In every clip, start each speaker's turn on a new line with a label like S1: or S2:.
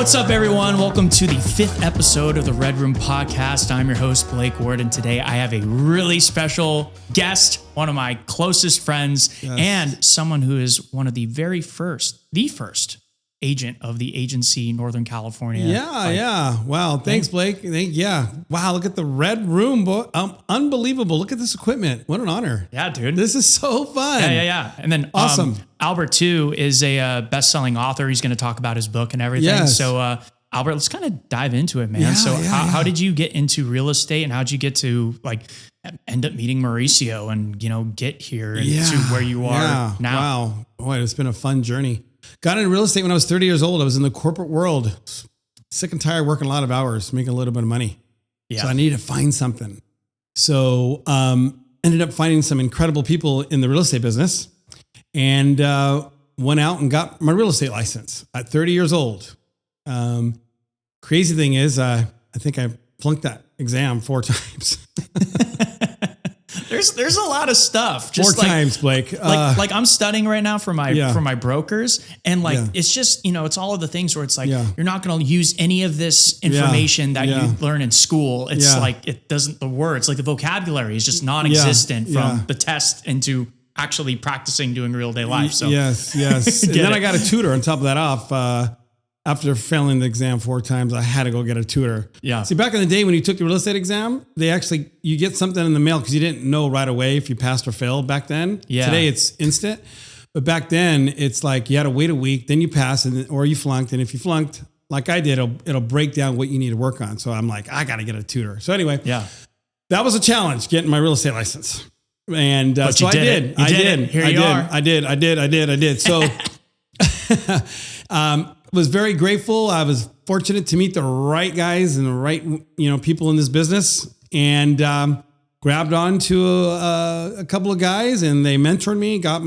S1: What's up, everyone? Welcome to the 5th episode of the Red Room Podcast. I'm your host, Blake Ward, and today I have a really special guest, one of my closest friends, and someone who is one of the first agent of the agency Northern California.
S2: Yeah. Wow. Thanks, Blake. Wow. Look at the Red Room. Unbelievable. Look at this equipment. What an honor.
S1: Yeah, dude.
S2: This is so fun.
S1: Yeah. And then
S2: awesome.
S1: Albert, too, is a best-selling author. He's going to talk about his book and everything.
S2: Yes.
S1: So, Albert, let's kind of dive into it, man. How did you get into real estate, and how did you get to end up meeting Mauricio and, get here to where you are now?
S2: Wow. Boy, it's been a fun journey. Got into real estate when I was 30 years old. I was in the corporate world, sick and tired, working a lot of hours, making a little bit of money. Yeah. So I needed to find something. So ended up finding some incredible people in the real estate business, and went out and got my real estate license at 30 years old. Crazy thing is, I think I flunked that exam 4 times.
S1: There's a lot of stuff.
S2: 4 times, Blake.
S1: Like I'm studying right now for my brokers, and it's just it's all of the things where it's like you're not going to use any of this information that you learn in school. It's like it doesn't. The words, like the vocabulary, is just non-existent from the test into actually practicing doing real day life. So
S2: yes. And then I got a tutor on top of that off. After failing the exam 4 times, I had to go get a tutor. Yeah. See, back in the day when you took the real estate exam, you get something in the mail because you didn't know right away if you passed or failed back then. Yeah. Today it's instant. But back then it's like you had to wait a week, then you pass or you flunked. And if you flunked, like I did, it'll break down what you need to work on. So I'm like, I got to get a tutor. So anyway, that was a challenge, getting my real estate license. And so I did. I did. So was very grateful. I was fortunate to meet the right guys and the right, people in this business, and grabbed on to a couple of guys, and they mentored me, got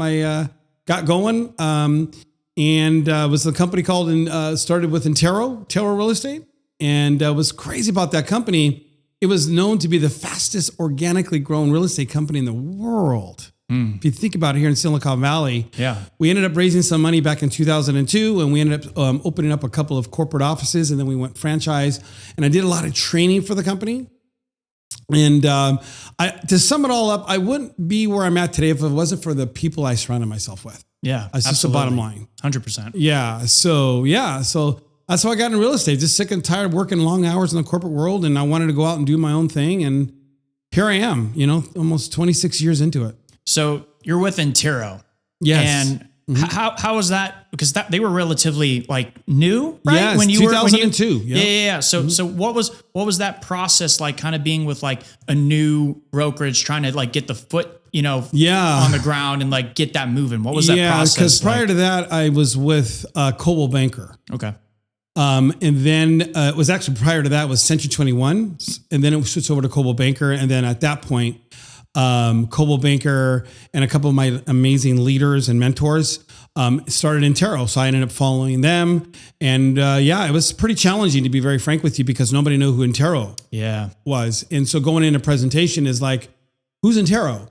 S2: going. And was the company called and started with Intero Real Estate. And was crazy about that company. It was known to be the fastest organically grown real estate company in the world. If you think about it, here in Silicon Valley, we ended up raising some money back in 2002, and we ended up opening up a couple of corporate offices, and then we went franchise, and I did a lot of training for the company. And to sum it all up, I wouldn't be where I'm at today if it wasn't for the people I surrounded myself with.
S1: Yeah,
S2: that's just the bottom line.
S1: 100%.
S2: Yeah. So that's how I got in real estate. Just sick and tired of working long hours in the corporate world, and I wanted to go out and do my own thing. And here I am, almost 26 years into it. So
S1: you're with Intero.
S2: Yes.
S1: And how was that? Because they were relatively new, right?
S2: Yes, when you 2002.
S1: Yeah. So what was that process like, kind of being with a new brokerage, trying to get the foot, on the ground and get that moving? What was that process? Yeah,
S2: because prior to that, I was with Coldwell Banker.
S1: Okay.
S2: And then it was actually prior to that was Century 21. And then it switched over to Coldwell Banker. And then at that point, Coldwell Banker and a couple of my amazing leaders and mentors started Intero. So I ended up following them. And it was pretty challenging, to be very frank with you, because nobody knew who Intero was. And so going into presentation is like, who's Intero?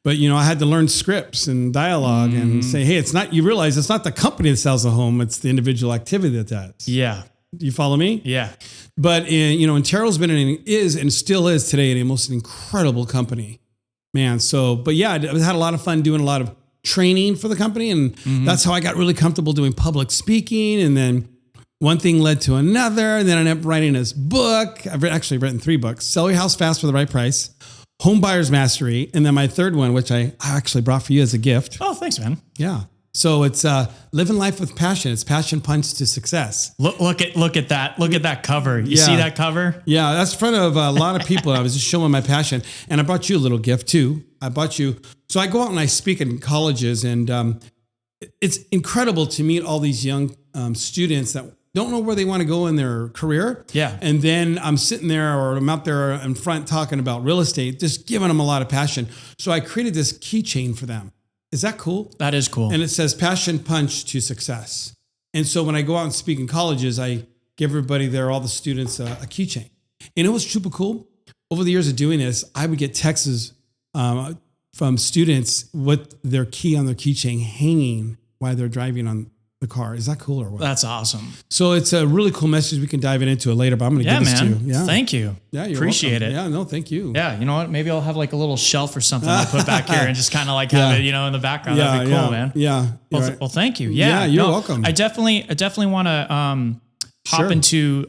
S2: But, I had to learn scripts and dialogue and say, hey, you realize it's not the company that sells the home, it's the individual activity that does.
S1: Yeah.
S2: You follow me?
S1: Yeah.
S2: But, Intero's been and still is today a most incredible company. Man, I had a lot of fun doing a lot of training for the company, and that's how I got really comfortable doing public speaking. And then one thing led to another, and then I ended up writing this book. I've actually written 3 books: Sell Your House Fast for the Right Price, Home Buyer's Mastery, and then my third one, which I actually brought for you as a gift.
S1: Oh, thanks, man.
S2: Yeah. So it's living life with passion. It's passion punch to success.
S1: Look at that. Look at that cover. You see that cover?
S2: Yeah, that's in front of a lot of people. I was just showing my passion, and I brought you a little gift too. So I go out and I speak in colleges, and it's incredible to meet all these young students that don't know where they want to go in their career. Yeah. And then I'm sitting there, or I'm out there in front talking about real estate, just giving them a lot of passion. So I created this keychain for them. Is that cool?
S1: That is cool.
S2: And it says passion punch to success. And so when I go out and speak in colleges, I give everybody there, all the students, a keychain. And it was super cool. Over the years of doing this, I would get texts from students with their key on their keychain hanging while they're driving on the car. Is that cool or what?
S1: That's awesome.
S2: So it's a really cool message. We can dive into it later, but I'm going to give this to you.
S1: Yeah, thank you.
S2: Yeah, you're
S1: appreciate
S2: welcome.
S1: it.
S2: Yeah, no, thank you.
S1: Yeah, you know what? Maybe I'll have like a little shelf or something I'll put back here and just kind of like have it, in the background. That'd be cool, man.
S2: Yeah.
S1: Well, thank you. Yeah,
S2: you're welcome.
S1: I definitely want to hop into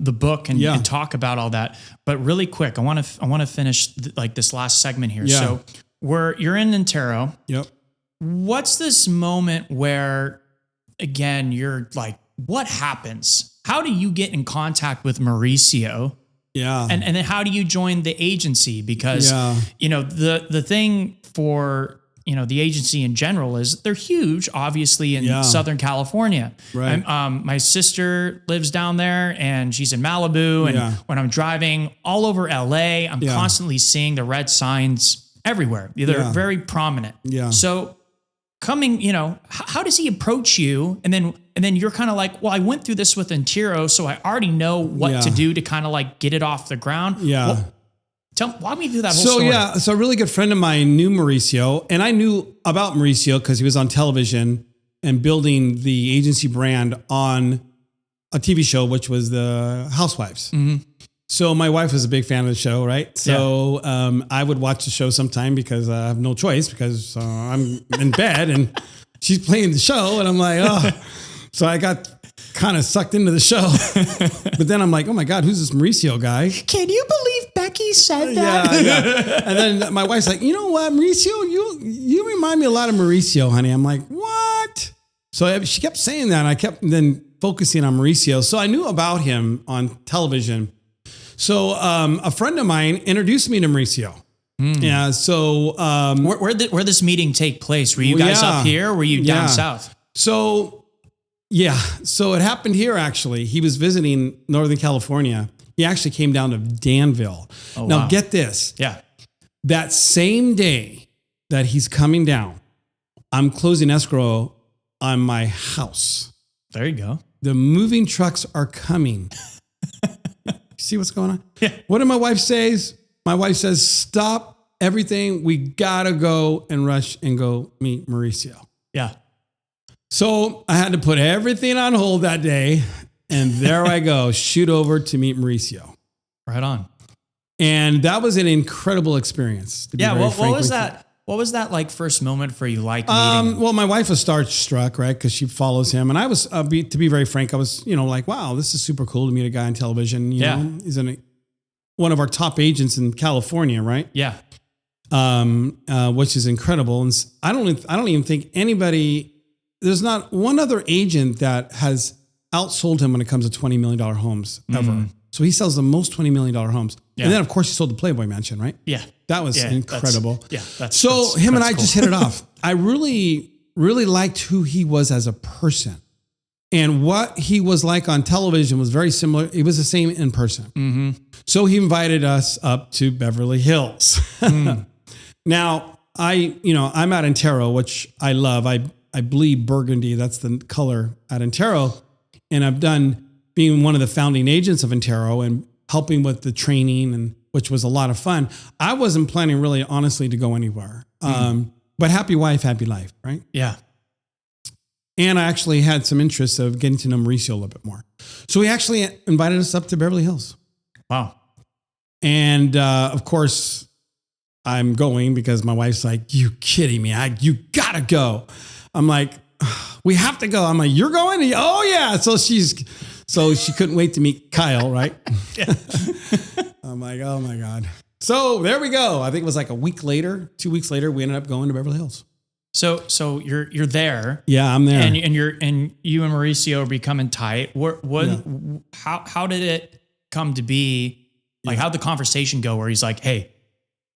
S1: the book and talk about all that. But really quick, I want to finish like this last segment here.
S2: Yeah.
S1: So you're in Antero.
S2: Yep.
S1: What's this moment where, again, you're like, what happens? How do you get in contact with Mauricio?
S2: Yeah.
S1: And then how do you join the agency? Because, the thing for, the agency in general is they're huge, obviously in Southern California.
S2: Right.
S1: My sister lives down there and she's in Malibu. And when I'm driving all over LA, I'm constantly seeing the red signs everywhere. They're very prominent.
S2: Yeah.
S1: So coming, how does he approach you? And then you're kind of like, well, I went through this with Antero, so I already know what to do to kind of like get it off the ground.
S2: Yeah.
S1: Walk me through that whole story.
S2: So a really good friend of mine knew Mauricio, and I knew about Mauricio because he was on television and building the agency brand on a TV show, which was the Housewives. Mm-hmm. So my wife was a big fan of the show, right? So I would watch the show sometime because I have no choice because I'm in bed and she's playing the show, and I'm like, oh. So I got kind of sucked into the show. But then I'm like, oh my God, who's this Mauricio guy?
S1: Can you believe Becky said that?
S2: Yeah. And then my wife's like, you know what, Mauricio, you remind me a lot of Mauricio, honey. I'm like, what? So she kept saying that, and I kept then focusing on Mauricio. So I knew about him on television. So a friend of mine introduced me to Mauricio. Yeah. So
S1: where did this meeting take place? Were you guys up here? Or were you down south?
S2: So it happened here. Actually, he was visiting Northern California. He actually came down to Danville. Oh, now get this.
S1: Yeah.
S2: That same day that he's coming down, I'm closing escrow on my house.
S1: There you go.
S2: The moving trucks are coming. See what's going on?
S1: Yeah.
S2: What did my wife say? My wife says, stop everything. We gotta go and rush and go meet Mauricio.
S1: Yeah.
S2: So I had to put everything on hold that day. And there I go, shoot over to meet Mauricio.
S1: Right on.
S2: And that was an incredible experience.
S1: What was that? What was that like first moment for you? Like meeting?
S2: Well, my wife was starstruck, right? Because she follows him. And I was, to be very frank, I was, like, wow, this is super cool to meet a guy on television. You know, he's one of our top agents in California, right?
S1: Yeah.
S2: Which is incredible. And I don't even think there's not one other agent that has outsold him when it comes to $20 million homes ever. So he sells the most $20 million homes. Yeah. And then, of course, he sold the Playboy Mansion, right?
S1: Yeah.
S2: That was incredible.
S1: That's
S2: him and I just hit it off. I really, really liked who he was as a person. And what he was like on television was very similar. It was the same in person. Mm-hmm. So he invited us up to Beverly Hills. Now, I'm at Antero, which I love. I bleed burgundy. That's the color at Antero. And I've done being one of the founding agents of Antero and helping with the training, and which was a lot of fun. I wasn't planning really, honestly, to go anywhere. But happy wife, happy life, right?
S1: Yeah.
S2: And I actually had some interest of getting to know Mauricio a little bit more. So he actually invited us up to Beverly Hills.
S1: Wow.
S2: And of course, I'm going because my wife's like, you kidding me? You gotta go. I'm like, we have to go. I'm like, you're going? Oh yeah. So she couldn't wait to meet Kyle, right? I'm like, oh my God. So there we go. I think it was like 2 weeks later, we ended up going to Beverly Hills.
S1: So you're there.
S2: Yeah, I'm there.
S1: And you and Mauricio are becoming tight. How did it come to be? Like, how'd the conversation go where he's like, hey,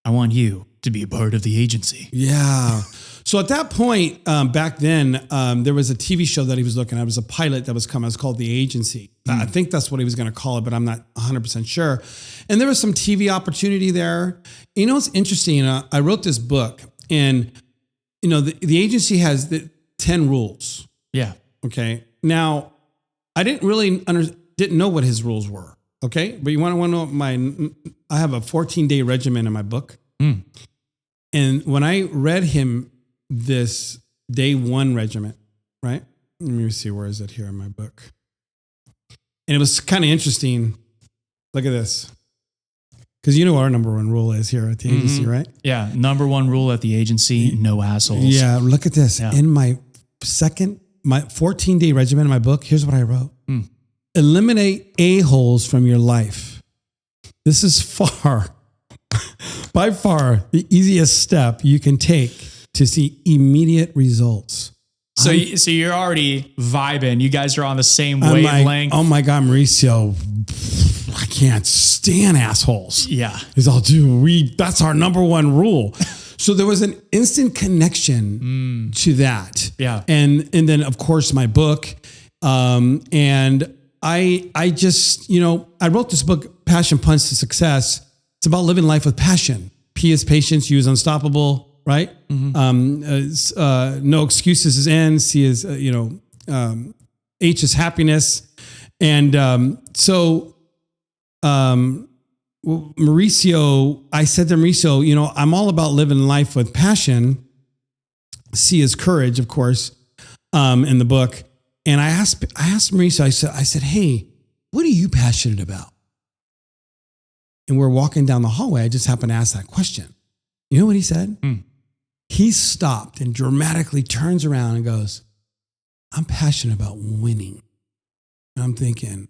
S1: I want you to be a part of the agency?
S2: Yeah. So at that point, back then, there was a TV show that he was looking at. It was a pilot that was coming. It was called The Agency. I think that's what he was going to call it, but I'm not 100% sure. And there was some TV opportunity there. You know, it's interesting. I wrote this book, and the agency has the 10 rules.
S1: Yeah.
S2: Okay. Now, I didn't know what his rules were. Okay. But you want to know I have a 14-day regimen in my book. And when I read him this day one regiment, right? Let me see. Where is it here in my book? And it was kind of interesting. Look at this. Because you know what our number one rule is here at the agency, right?
S1: Yeah. Number one rule at the agency, no assholes.
S2: Yeah. Look at this. Yeah. In my 14-day regimen in my book, here's what I wrote. Eliminate a-holes from your life. This is by far the easiest step you can take to see immediate results.
S1: So you're already vibing. You guys are on the same wavelength.
S2: Oh my God, Mauricio, I can't stand assholes.
S1: Yeah.
S2: He's all, dude, that's our number one rule. So there was an instant connection to that.
S1: Yeah.
S2: And then of course my book. And I just, I wrote this book, Passion Punch to Success. It's about living life with passion. P is patience, U is unstoppable, right? No excuses is N, C is, H is happiness. And Mauricio, I said to Mauricio, I'm all about living life with passion. C is courage, of course, in the book. And I asked Mauricio, I said, hey, what are you passionate about? And we're walking down the hallway. I just happened to ask that question. You know what he said? He stopped and dramatically turns around and goes, I'm passionate about winning. And I'm thinking,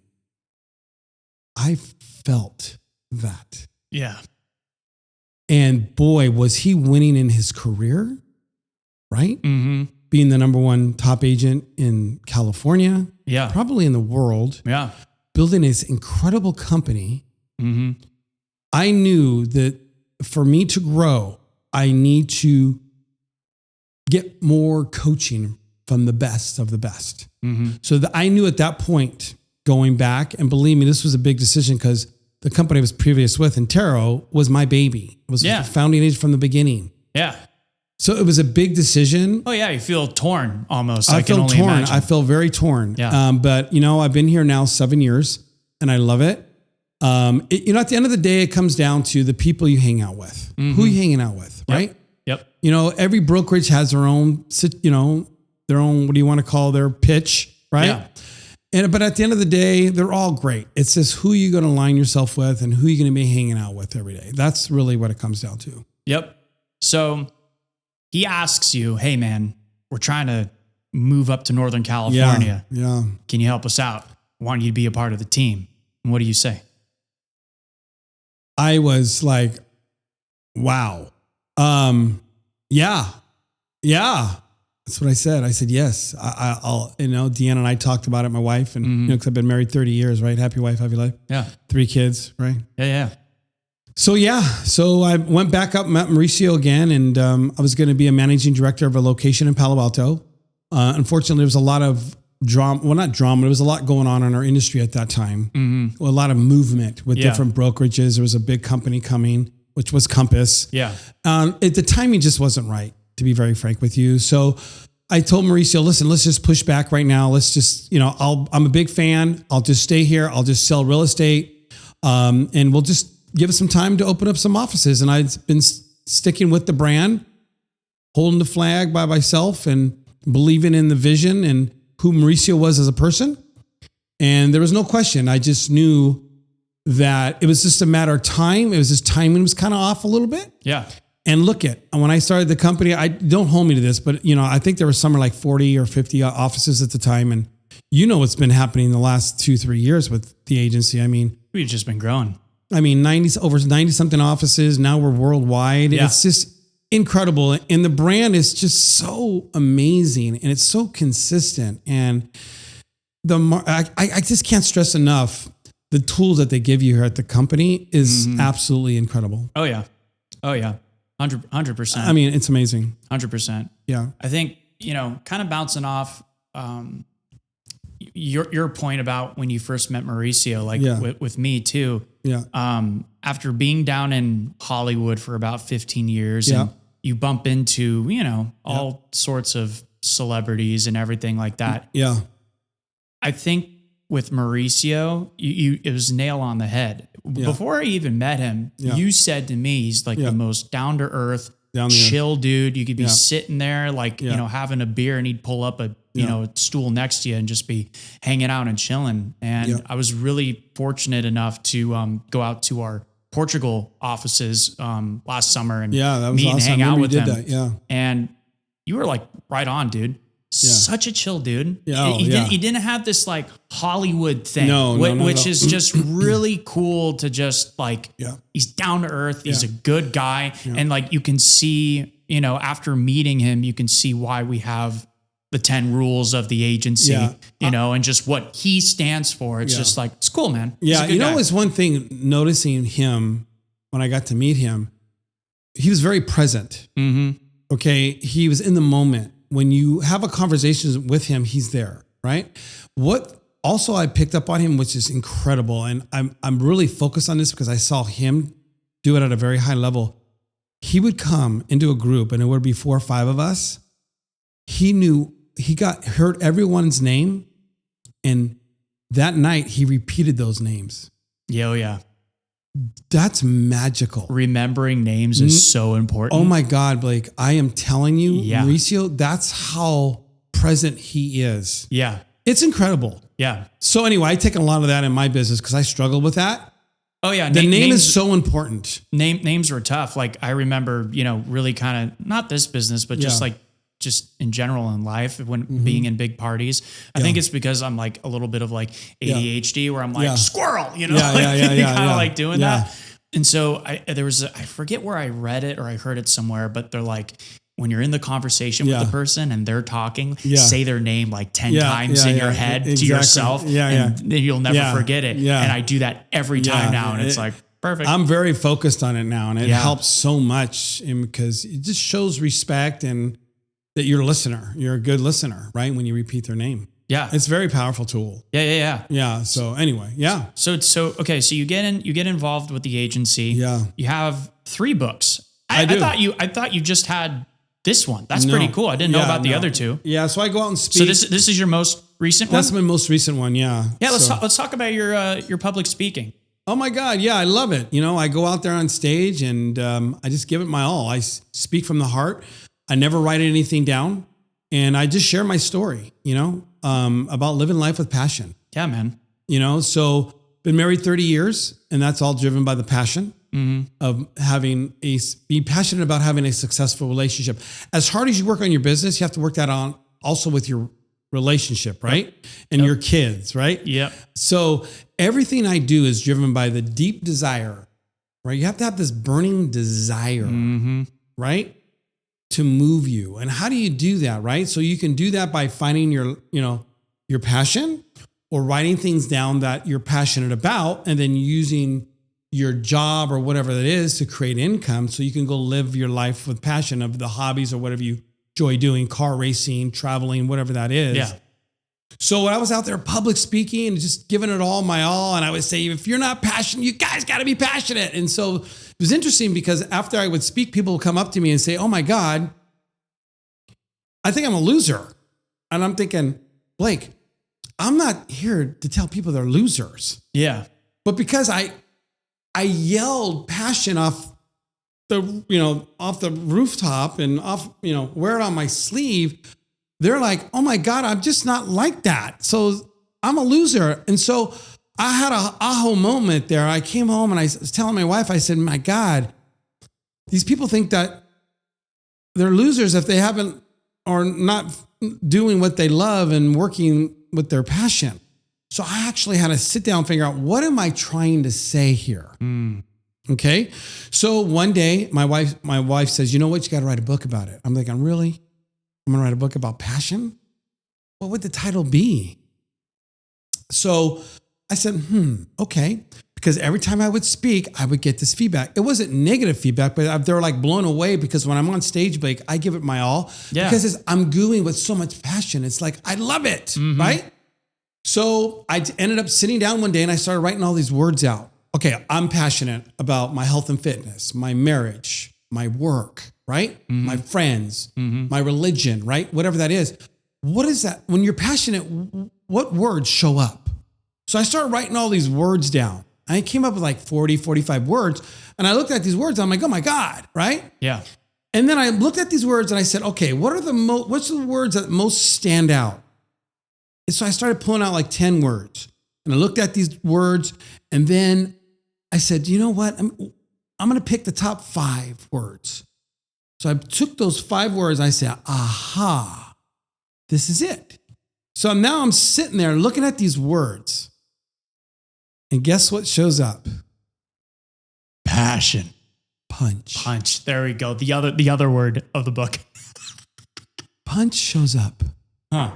S2: I felt that.
S1: Yeah.
S2: And boy, was he winning in his career, right? Being the number one top agent in California.
S1: Yeah.
S2: Probably in the world.
S1: Yeah.
S2: Building this incredible company. I knew that for me to grow, I need to get more coaching from the best of the best. So I knew at that point, going back, and believe me, this was a big decision because the company I was previous with, Intero, was my baby. It was the founding age from the beginning.
S1: Yeah.
S2: So it was a big decision.
S1: Oh yeah, you feel torn almost.
S2: I feel torn. Imagine. I feel very torn.
S1: Yeah.
S2: But I've been here now 7 years, and I love it. At the end of the day, it comes down to the people you hang out with, who you hanging out with, right?
S1: Yep.
S2: Every brokerage has their own, their own, what do you want to call their pitch, right? Yeah. But at the end of the day, they're all great. It's just who you're going to align yourself with and who you're going to be hanging out with every day. That's really what it comes down to.
S1: Yep. So he asks you, hey man, we're trying to move up to Northern California.
S2: Yeah.
S1: Can you help us out? I want you to be a part of the team. And what do you say?
S2: I was like, wow. Yeah. That's what I said. I said, yes, I'll, Deanna and I talked about it, my wife, and, cause I've been married 30 years, right? Happy wife, happy life.
S1: Yeah.
S2: 3 kids, right?
S1: Yeah.
S2: So I went back up, met Mauricio again, and I was going to be a managing director of a location in Palo Alto. Unfortunately, there was a lot of drama. Well, not drama. There was a lot going on in our industry at that time. A lot of movement with different brokerages. There was a big company coming, which was Compass.
S1: Yeah.
S2: The timing just wasn't right, to be very frank with you. So I told Mauricio, listen, let's just push back right now. Let's just, I'm a big fan. I'll just stay here. I'll just sell real estate. And we'll just give us some time to open up some offices. And I've been sticking with the brand, holding the flag by myself and believing in the vision and who Mauricio was as a person. And there was no question. I just knew that it was just a matter of time. It was just timing was kind of off a little bit.
S1: Yeah.
S2: And when I started the company, I don't hold me to this, but I think there was somewhere like 40 or 50 offices at the time. And what's been happening in the last 2-3 years with the agency.
S1: We've just been growing.
S2: Over 90 something offices. Now we're worldwide. Yeah. It's just incredible. And the brand is just so amazing and it's so consistent. And I just can't stress enough. The tools that they give you here at the company is absolutely incredible.
S1: Oh yeah. 100%.
S2: It's amazing.
S1: 100%.
S2: Yeah.
S1: I think, kind of bouncing off, your point about when you first met Mauricio, with me too.
S2: Yeah.
S1: After being down in Hollywood for about 15 years and you bump into, all sorts of celebrities and everything like that.
S2: Yeah.
S1: I think with Mauricio, it was nail on the head. Yeah. Before I even met him, you said to me, he's like the most down to earth, chill dude. You could be sitting there like, you know, having a beer, and he'd pull up a, you know, stool next to you and just be hanging out and chilling. And I was really fortunate enough to go out to our Portugal offices last summer and
S2: that was
S1: meet
S2: awesome.
S1: and hang out with him.
S2: That.
S1: And you were like right on, dude. Such a chill dude.
S2: He
S1: didn't have this like Hollywood thing,
S2: which
S1: is just really cool to just like, he's down to earth. He's a good guy. And like, you can see, you know, after meeting him, you can see why we have the 10 rules of the agency, you know, and just what he stands for. It's just like, it's cool, man.
S2: Yeah. You know, it was one thing noticing him when I got to meet him, he was very present.
S1: Mm-hmm.
S2: Okay. He was in the moment. When you have a conversation with him, he's there, right? What also I picked up on him, which is incredible. And I'm really focused on this because I saw him do it at a very high level. He would come into a group and it would be 4 or 5 of us. He heard everyone's name. And that night he repeated those names.
S1: Yeah.
S2: That's magical.
S1: Remembering names is so important.
S2: Oh my God, Blake, I am telling you, Mauricio, that's how present he is.
S1: Yeah.
S2: It's incredible.
S1: Yeah.
S2: So anyway, I take a lot of that in my business because I struggle with that.
S1: Oh yeah.
S2: The name is so important.
S1: Names were tough. Like I remember, you know, really kind of not this business, but just in general in life when being in big parties. I think it's because I'm like a little bit of like ADHD where I'm like squirrel, you know, kind of like doing that. And so I forget where I read it or I heard it somewhere, but they're like, when you're in the conversation with the person and they're talking, say their name like 10 times in your head to yourself and then you'll never forget it. And I do that every time now. And it's like, perfect.
S2: I'm very focused on it now. And it helps so much because it just shows respect and that you're a listener. You're a good listener, right? When you repeat their name.
S1: Yeah.
S2: It's a very powerful tool.
S1: Yeah.
S2: So anyway,
S1: So okay. So you get involved with the agency.
S2: Yeah.
S1: You have 3 books.
S2: I do.
S1: I thought you just had this one. That's pretty cool. I didn't know about the other 2.
S2: Yeah. So I go out and speak.
S1: So this is your most recent one?
S2: That's my most recent one. Yeah.
S1: Yeah. Let's talk about your public speaking.
S2: Oh my God. Yeah. I love it. You know, I go out there on stage and I just give it my all. I speak from the heart. I never write anything down and I just share my story, you know, about living life with passion.
S1: Yeah, man.
S2: You know, so been married 30 years and that's all driven by the passion of be passionate about having a successful relationship. As hard as you work on your business, you have to work that on also with your relationship, right? And your kids, right?
S1: Yeah.
S2: So everything I do is driven by the deep desire, right? You have to have this burning desire, right? To move you. And how do you do that, right? So you can do that by finding your passion or writing things down that you're passionate about and then using your job or whatever that is to create income so you can go live your life with passion of the hobbies or whatever you enjoy doing, car racing, traveling, whatever that is.
S1: Yeah.
S2: So when I was out there public speaking and just giving it all my all, and I would say, if you're not passionate, you guys got to be passionate. And so it was interesting because after I would speak, people would come up to me and say, oh my God, I think I'm a loser. And I'm thinking, Blake, I'm not here to tell people they're losers.
S1: Yeah.
S2: But because I yelled passion off the rooftop and wear it on my sleeve, they're like, oh my God, I'm just not like that. So I'm a loser. And so I had a aha moment there. I came home and I was telling my wife, I said, my God, these people think that they're losers if they haven't or not doing what they love and working with their passion. So I actually had to sit down and figure out, what am I trying to say here? Okay. So one day my wife says, you know what? You got to write a book about it. I'm thinking, really? I'm going to write a book about passion? What would the title be? So I said, okay. Because every time I would speak, I would get this feedback. It wasn't negative feedback, but they're like blown away because when I'm on stage, Blake, I give it my all. Yeah. Because I'm doing with so much passion. It's like, I love it, right? So I ended up sitting down one day and I started writing all these words out. Okay, I'm passionate about my health and fitness, my marriage, my work, right? My friends, my religion, right? Whatever that is. What is that? When you're passionate, what words show up? So I started writing all these words down. I came up with like 40, 45 words. And I looked at these words. I'm like, oh my God, right?
S1: Yeah.
S2: And then I looked at these words and I said, okay, what's the words that most stand out? And so I started pulling out like 10 words. And I looked at these words and then I said, you know what? I'm going to pick the top 5 words. So I took those 5 words. I said, aha, this is it. So now I'm sitting there looking at these words. And guess what shows up?
S1: Passion.
S2: Punch.
S1: There we go. The other word of the book.
S2: Punch shows up.
S1: Huh.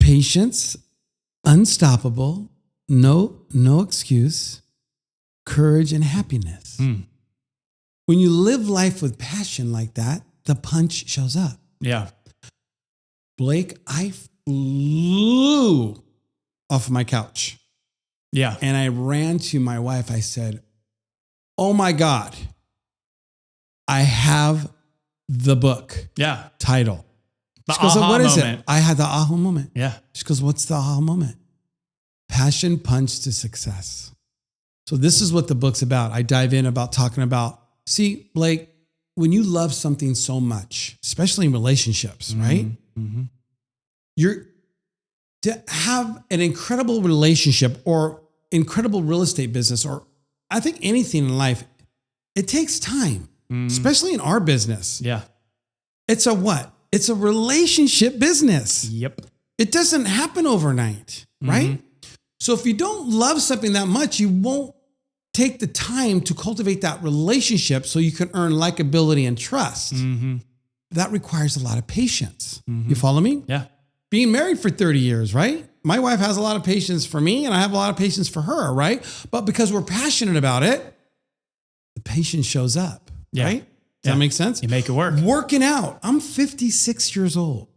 S2: Patience, unstoppable, no excuse, courage, and happiness. When you live life with passion like that, the punch shows up.
S1: Yeah.
S2: Blake, I flew off my couch.
S1: Yeah.
S2: And I ran to my wife. I said, oh my God, I have the book.
S1: Yeah.
S2: Title.
S1: The
S2: She goes,
S1: aha
S2: what is
S1: moment.
S2: it? I had the aha moment.
S1: Yeah.
S2: She goes, what's the aha moment? Passion punch to success. So this is what the book's about. I dive in about talking about, see, Blake, when you love something so much, especially in relationships, right?
S1: Mm-hmm.
S2: To have an incredible relationship or incredible real estate business, or I think anything in life, it takes time, especially in our business.
S1: Yeah.
S2: It's a what? It's a relationship business.
S1: Yep.
S2: It doesn't happen overnight, right? So if you don't love something that much, you won't take the time to cultivate that relationship so you can earn likability and trust. That requires a lot of patience. You follow me?
S1: Yeah.
S2: Being married for 30 years, right? My wife has a lot of patience for me and I have a lot of patience for her, right? But because we're passionate about it, the patience shows up, right? Does that make sense?
S1: You make it work.
S2: Working out. I'm 56 years old.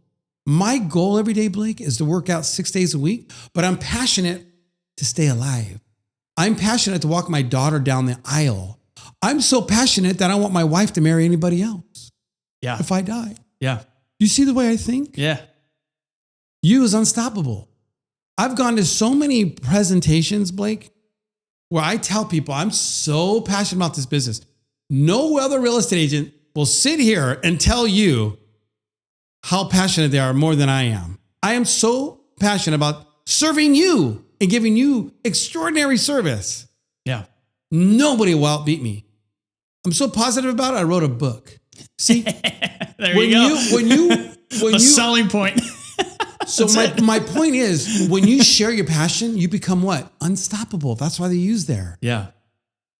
S2: My goal every day, Blake, is to work out 6 days a week, but I'm passionate to stay alive. I'm passionate to walk my daughter down the aisle. I'm so passionate that I want my wife to marry anybody else.
S1: Yeah.
S2: If I die.
S1: Yeah.
S2: You see the way I think?
S1: Yeah.
S2: You is unstoppable. I've gone to so many presentations, Blake, where I tell people I'm so passionate about this business. No other real estate agent will sit here and tell you how passionate they are more than I am. I am so passionate about serving you and giving you extraordinary service.
S1: Yeah.
S2: Nobody will outbeat me. I'm so positive about it. I wrote a book. See,
S1: there you go.
S2: When you
S1: selling point.
S2: So my point is, when you share your passion, you become what? Unstoppable. That's why they use there.
S1: Yeah.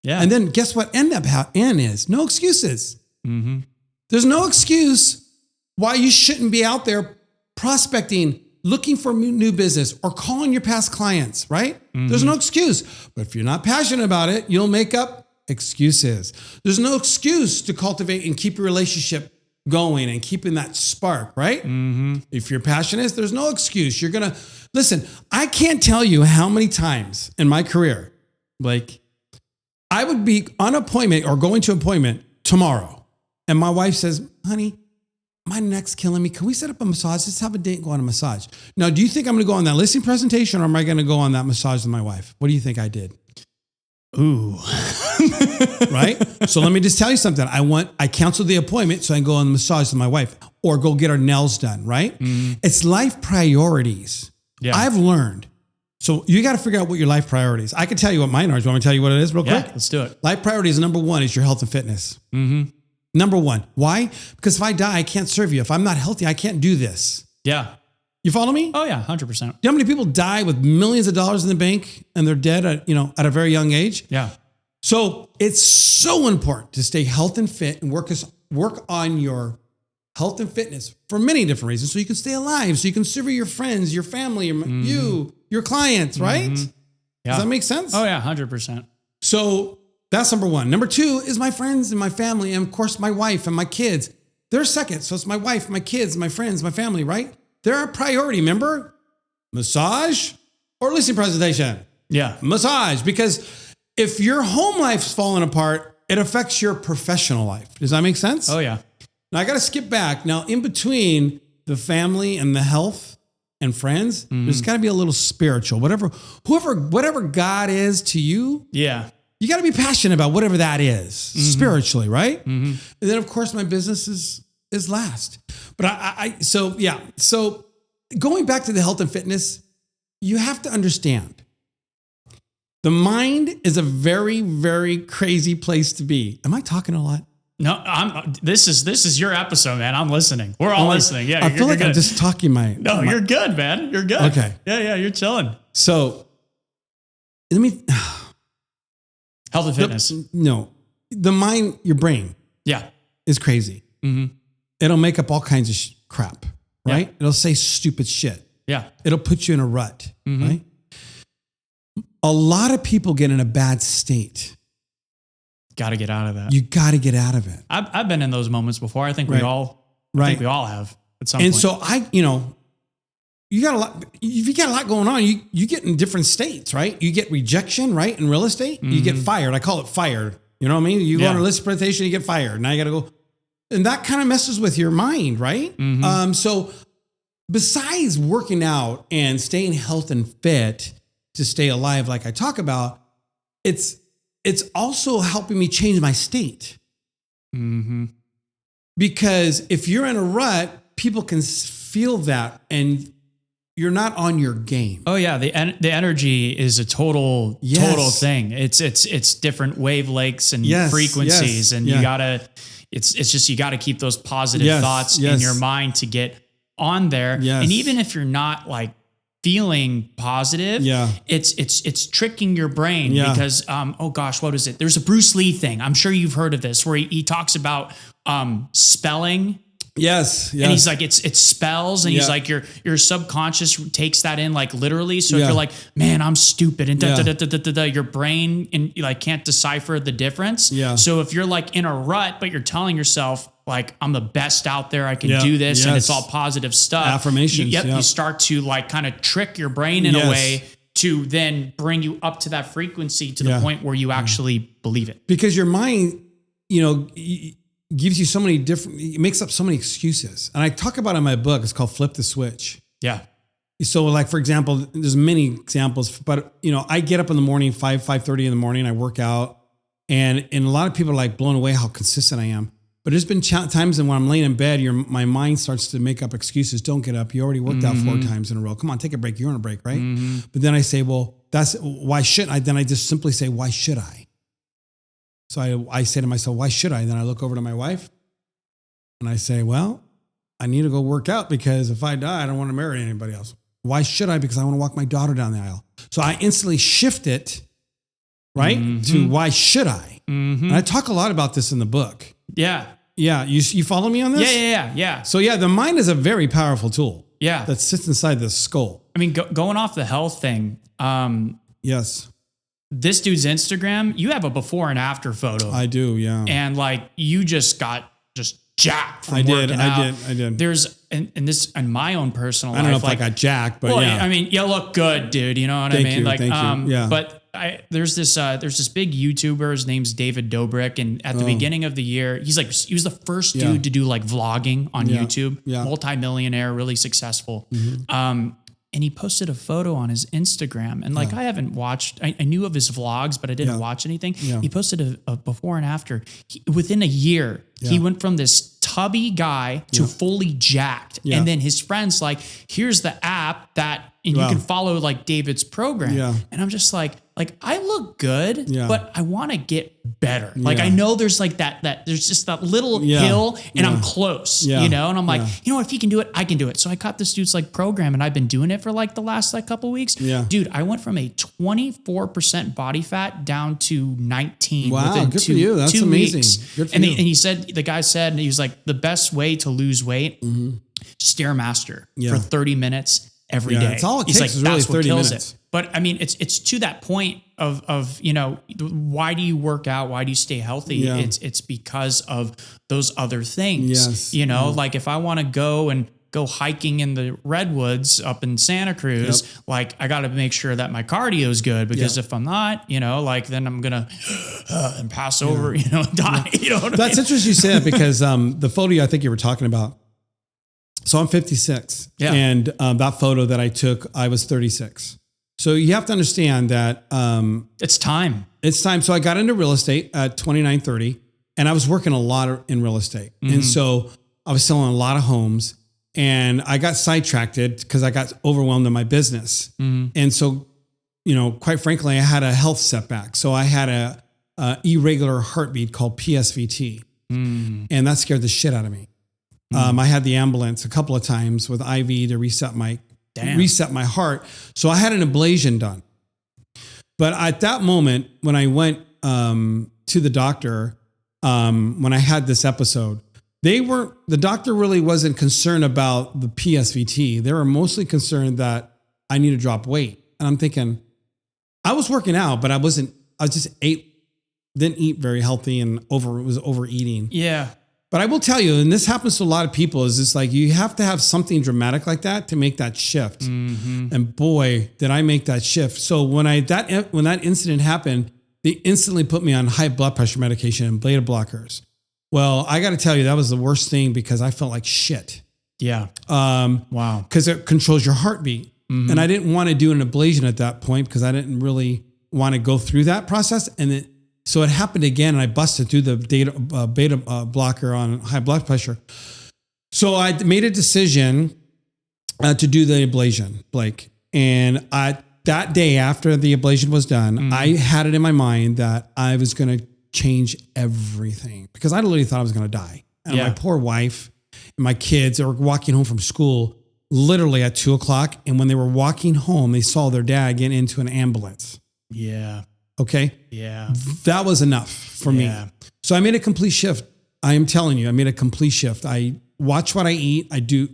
S1: Yeah.
S2: And then guess what N is? No excuses. There's no excuse why you shouldn't be out there prospecting, looking for new business, or calling your past clients, right? There's no excuse. But if you're not passionate about it, you'll make up excuses. There's no excuse to cultivate and keep your relationship going and keeping that spark, right? If you're passionate, there's no excuse. You're going to, listen, I can't tell you how many times in my career, like, I would be on appointment or going to appointment tomorrow. And my wife says, honey, my neck's killing me. Can we set up a massage? Let's have a date and go on a massage. Now, do you think I'm going to go on that listing presentation or am I going to go on that massage with my wife? What do you think I did?
S1: Ooh.
S2: Right? So let me just tell you something. I canceled the appointment so I can go on the massage with my wife or go get our nails done, right? It's life priorities.
S1: Yeah.
S2: I've learned. So you got to figure out what your life priorities. I can tell you what mine are. Do you want me to tell you what it is real quick?
S1: Let's do it.
S2: Life priorities, number 1 is your health and fitness. Number 1. Why? Because if I die, I can't serve you. If I'm not healthy, I can't do this.
S1: Yeah.
S2: You follow me?
S1: Oh yeah, 100%.
S2: Do you know how many people die with millions of dollars in the bank and they're dead at a very young age?
S1: Yeah.
S2: So it's so important to stay health and fit and work on your health and fitness for many different reasons. So you can stay alive, so you can serve your friends, your family, your clients, right?
S1: Yeah.
S2: Does that make sense?
S1: Oh yeah, 100%.
S2: So that's number 1. Number 2 is my friends and my family. And of course, my wife and my kids. They're second. So it's my wife, my kids, my friends, my family, right? They're a priority, remember? Massage or listing presentation?
S1: Yeah.
S2: Massage. Because if your home life's falling apart, it affects your professional life. Does that make sense?
S1: Oh yeah.
S2: Now I got to skip back. Now in between the family and the health and friends, there's got to be a little spiritual. Whatever God is to you.
S1: Yeah.
S2: you got to be passionate about whatever that is spiritually, right? And then of course my business is last. But so going back to the health and fitness, you have to understand the mind is a very, very crazy place to be. Am I talking a lot?
S1: No, this is your episode, man. I'm listening. We're all listening. Yeah.
S2: I feel like I'm just talking
S1: you're good, man. You're good.
S2: Okay.
S1: Yeah. You're chilling.
S2: So
S1: health and fitness.
S2: The mind, your brain.
S1: Yeah.
S2: Is crazy. It'll make up all kinds of crap, right? Yeah. It'll say stupid shit.
S1: Yeah.
S2: It'll put you in a rut, right? A lot of people get in a bad state.
S1: Got to get out of that.
S2: You got to get out of it.
S1: I've been in those moments before. I think we all have at some point.
S2: And so you got a lot. If you got a lot going on, you get in different states, right? You get rejection, right? In real estate, you get fired. I call it fired. You know what I mean? You go on a list presentation, you get fired. Now you got to go. And that kind of messes with your mind, right? So besides working out and staying healthy and fit to stay alive, like I talk about, it's also helping me change my state. Because if you're in a rut, people can feel that and you're not on your game.
S1: Oh yeah. The energy is a total thing. It's different wavelengths and frequencies and you gotta, it's just, you gotta keep those positive thoughts in your mind to get on there. And even if you're not like feeling positive, it's tricking your brain because, oh gosh, what is it? There's a Bruce Lee thing. I'm sure you've heard of this where he talks about, spelling.
S2: Yes.
S1: And he's like, it's spells. And he's like, your subconscious takes that in like literally. So if you're like, man, I'm stupid and your brain and like can't decipher the difference. Yeah. So if you're like in a rut, but you're telling yourself like, I'm the best out there, I can do this. And it's all positive stuff.
S2: Affirmations.
S1: You start to like kind of trick your brain in a way to then bring you up to that frequency to the point where you actually believe it.
S2: Because your mind, gives you so many it makes up so many excuses. And I talk about it in my book, it's called Flip the Switch. Yeah. So like, for example, there's many examples, but I get up in the morning, 5:30 in the morning, I work out and a lot of people are like blown away how consistent I am. But there's been times when I'm laying in bed, my mind starts to make up excuses. Don't get up. You already worked out 4 times in a row. Come on, take a break. You're on a break, right? But then I say, well, why shouldn't I? Then I just simply say, why should I? So I say to myself, why should I? Then I look over to my wife and I say, well, I need to go work out because if I die, I don't want to marry anybody else. Why should I? Because I want to walk my daughter down the aisle. So I instantly shift it, right? To why should I? And I talk a lot about this in the book. Yeah. Yeah. You follow me on this?
S1: Yeah.
S2: So the mind is a very powerful tool. Yeah. That sits inside the skull.
S1: I mean, going off the health thing.
S2: Yes.
S1: This dude's Instagram, you have a before and after photo.
S2: I do, yeah.
S1: And like you just got jacked from working out. I did. There's and this in my own personal life.
S2: I don't know if I got jacked, but
S1: I mean, you look good, dude. You know what I mean?
S2: Thank you. Yeah.
S1: But there's this big YouTuber. His name's David Dobrik, and at the beginning of the year, he was the first dude to do like vlogging on YouTube. Yeah. Multi-millionaire, really successful. And he posted a photo on his Instagram. And like, I haven't watched, I knew of his vlogs, but I didn't watch anything. Yeah. He posted a before and after. Within a year, he went from this tubby guy to fully jacked. Yeah. And then his friend's like, here's the app and you can follow like David's program. Yeah. And I'm just like I look good, but I want to get better. Like I know there's like that there's just that little hill and I'm close, and I'm like, if he can do it, I can do it. So I caught this dude's like program and I've been doing it for like the last like couple of weeks. Yeah. Dude, I went from a 24% body fat down to 19 within
S2: good for you. That's
S1: 2
S2: amazing.
S1: weeks.
S2: Good for
S1: and
S2: you.
S1: He said, the guy said, he was like, the best way to lose weight, Stairmaster for 30 minutes every day.
S2: It's all it takes is really 30 minutes.
S1: But I mean, it's to that point of why do you work out? Why do you stay healthy? Yeah. It's because of those other things. Yes. Like if I want to go hiking in the redwoods up in Santa Cruz, like I got to make sure that my cardio is good because if I'm not, like then I'm gonna and pass over, die.
S2: That's interesting you said because the photo I think you were talking about. So I'm 56, and that photo that I took, I was 36. So you have to understand that
S1: it's time.
S2: It's time. So I got into real estate at 29, 30, and I was working a lot in real estate. And so I was selling a lot of homes, and I got sidetracked because I got overwhelmed in my business. And so, quite frankly, I had a health setback. So I had a irregular heartbeat called PSVT. And that scared the shit out of me. I had the ambulance a couple of times with IV to reset my heart. So I had an ablation done. But at that moment, when I went to the doctor, when I had this episode, the doctor really wasn't concerned about the PSVT. They were mostly concerned that I need to drop weight. And I'm thinking, I was working out, but I didn't eat very healthy and was overeating.
S1: Yeah.
S2: But I will tell you, and this happens to a lot of people, is it's like you have to have something dramatic like that to make that shift. And boy, did I make that shift. So when that incident happened, they instantly put me on high blood pressure medication and beta blockers. Well, I got to tell you, that was the worst thing because I felt like shit.
S1: Yeah.
S2: Wow. Because it controls your heartbeat. And I didn't want to do an ablation at that point because I didn't really want to go through that process. So it happened again, and I busted through the beta blocker on high blood pressure. So I made a decision to do the ablation, Blake. And that day after the ablation was done, I had it in my mind that I was going to change everything because I literally thought I was going to die. And my poor wife and my kids were walking home from school literally at 2:00. And when they were walking home, they saw their dad get into an ambulance.
S1: Yeah.
S2: Okay.
S1: Yeah.
S2: That was enough for me. So I made a complete shift. I am telling you, I made a complete shift. I watch what I eat. I do,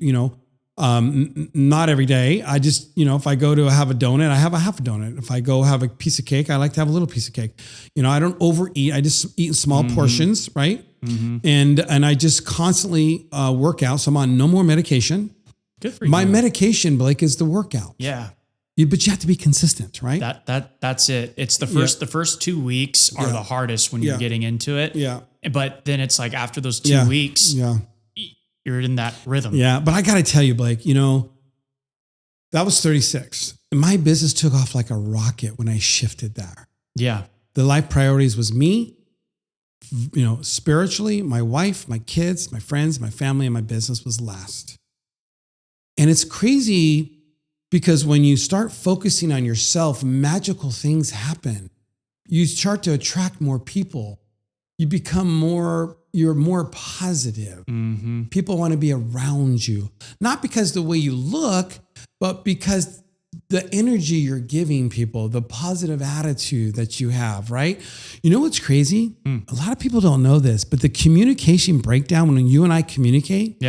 S2: not every day. I just, if I go to have a donut, I have a half a donut. If I go have a piece of cake, I like to have a little piece of cake. I don't overeat. I just eat in small portions. Right. And I just constantly work out. So I'm on no more medication.
S1: Good for you.
S2: My medication, Blake, is the workout.
S1: Yeah.
S2: But you have to be consistent, right?
S1: That's it. It's the first 2 weeks are the hardest when you're getting into it.
S2: Yeah.
S1: But then it's like after those 2 weeks, you're in that rhythm.
S2: Yeah. But I got to tell you, Blake, that was 36. And my business took off like a rocket when I shifted there.
S1: Yeah.
S2: The life priorities was me, spiritually, my wife, my kids, my friends, my family, and my business was last. And it's crazy because when you start focusing on yourself, magical things happen. You start to attract more people. You become you're more positive. People want to be around you. Not because the way you look, but because the energy you're giving people, the positive attitude that you have, right? You know what's crazy? A lot of people don't know this, but the communication breakdown when you and I communicate,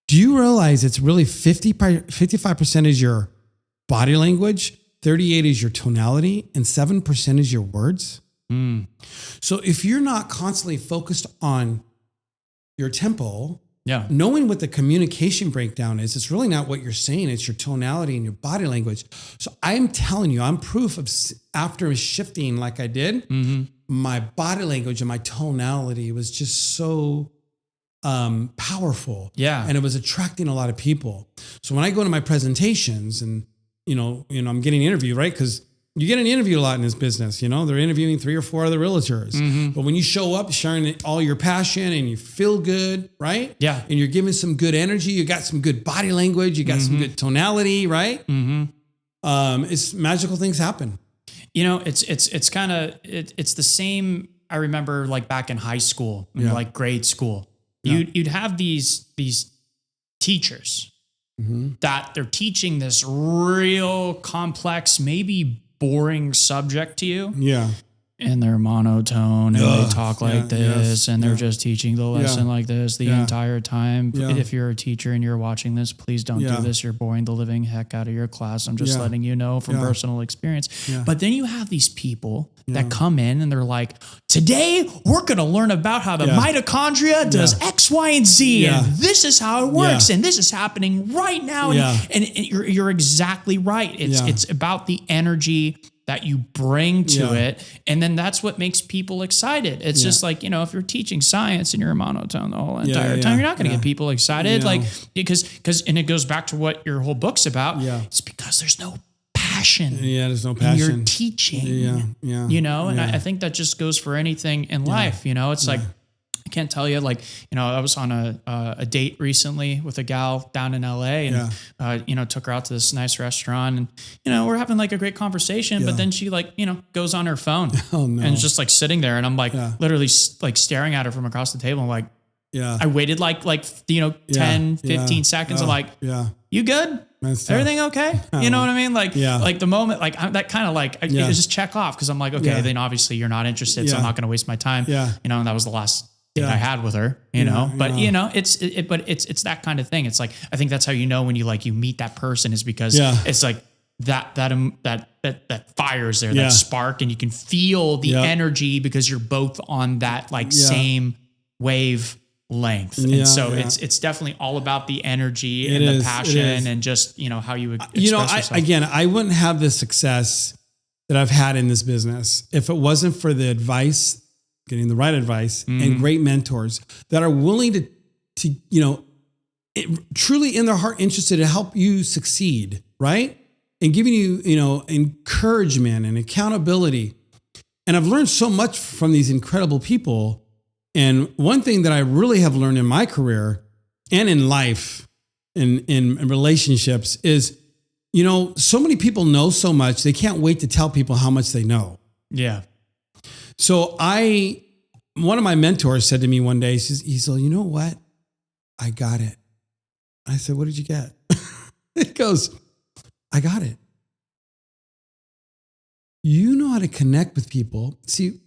S2: do you realize it's really 55% is your body language, 38% is your tonality, and 7% is your words? So if you're not constantly focused on your tempo, knowing what the communication breakdown is, it's really not what you're saying, it's your tonality and your body language. So I'm telling you, I'm proof of after shifting like I did, my body language and my tonality was just so powerful. Yeah. And it was attracting a lot of people. So when I go to my presentations and, I'm getting interviewed, right? Because you get an interview a lot in this business, they're interviewing 3 or 4 other realtors. But when you show up sharing all your passion and you feel good, right? Yeah. And you're giving some good energy, you got some good body language, you got some good tonality, right? It's magical things happen.
S1: It's kind of, it's the same. I remember like back in high school, like grade school, you'd have these teachers that they're teaching this real complex, maybe boring subject to you. Yeah. And they're monotone and they talk like this and they're just teaching the lesson like this the entire time. If you're a teacher and you're watching this, please don't do this. You're boring the living heck out of your class. I'm just letting you know from personal experience. But then you have these people that come in and they're like, today we're going to learn about how the mitochondria does X, Y, and Z. And this is how it works. And this is happening right now. And you're exactly right. It's about the energy that you bring to it. And then that's what makes people excited. It's just like, if you're teaching science and you're monotone the whole entire time, you're not going to get people excited. Like, because it goes back to what your whole book's about. It's because there's no passion passion.
S2: Yeah, there's no passion.
S1: You're teaching.
S2: Yeah.
S1: You know, and I think that just goes for anything in life. You know, it's like, I can't tell you, like, you know, I was on a date recently with a gal down in LA and, you know, took her out to this nice restaurant and, you know, we're having like a great conversation, but then she like, you know, goes on her phone and just like sitting there. And I'm like literally like staring at her from across the table. I'm like, I waited like, you know, 10, 15 seconds. I'm like, you good? Everything okay? You know what I mean? Like, like the moment, like that kind of like, I just check off. Cause I'm like, okay, then obviously you're not interested. So I'm not going to waste my time. You know, and that was the last date I had with her, you know, but you know, it's that kind of thing. It's like, I think that's how you know when you like, you meet that person is because it's like that fire's there, that spark, and you can feel the energy because you're both on that like same wave length. And so it's definitely all about the energy and the passion and just, you know, how you express yourself.
S2: I wouldn't have the success that I've had in this business if it wasn't for the advice, getting the right advice and great mentors that are willing to, you know, truly in their heart interested to help you succeed, right? And giving you, you know, encouragement and accountability. And I've learned so much from these incredible people. And one thing that I really have learned in my career and in life, in relationships is, you know, so many people know so much, they can't wait to tell people how much they know.
S1: Yeah.
S2: So one of my mentors said to me one day, he said, you know what? I got it. I said, what did you get? He goes, I got it. You know how to connect with people. See,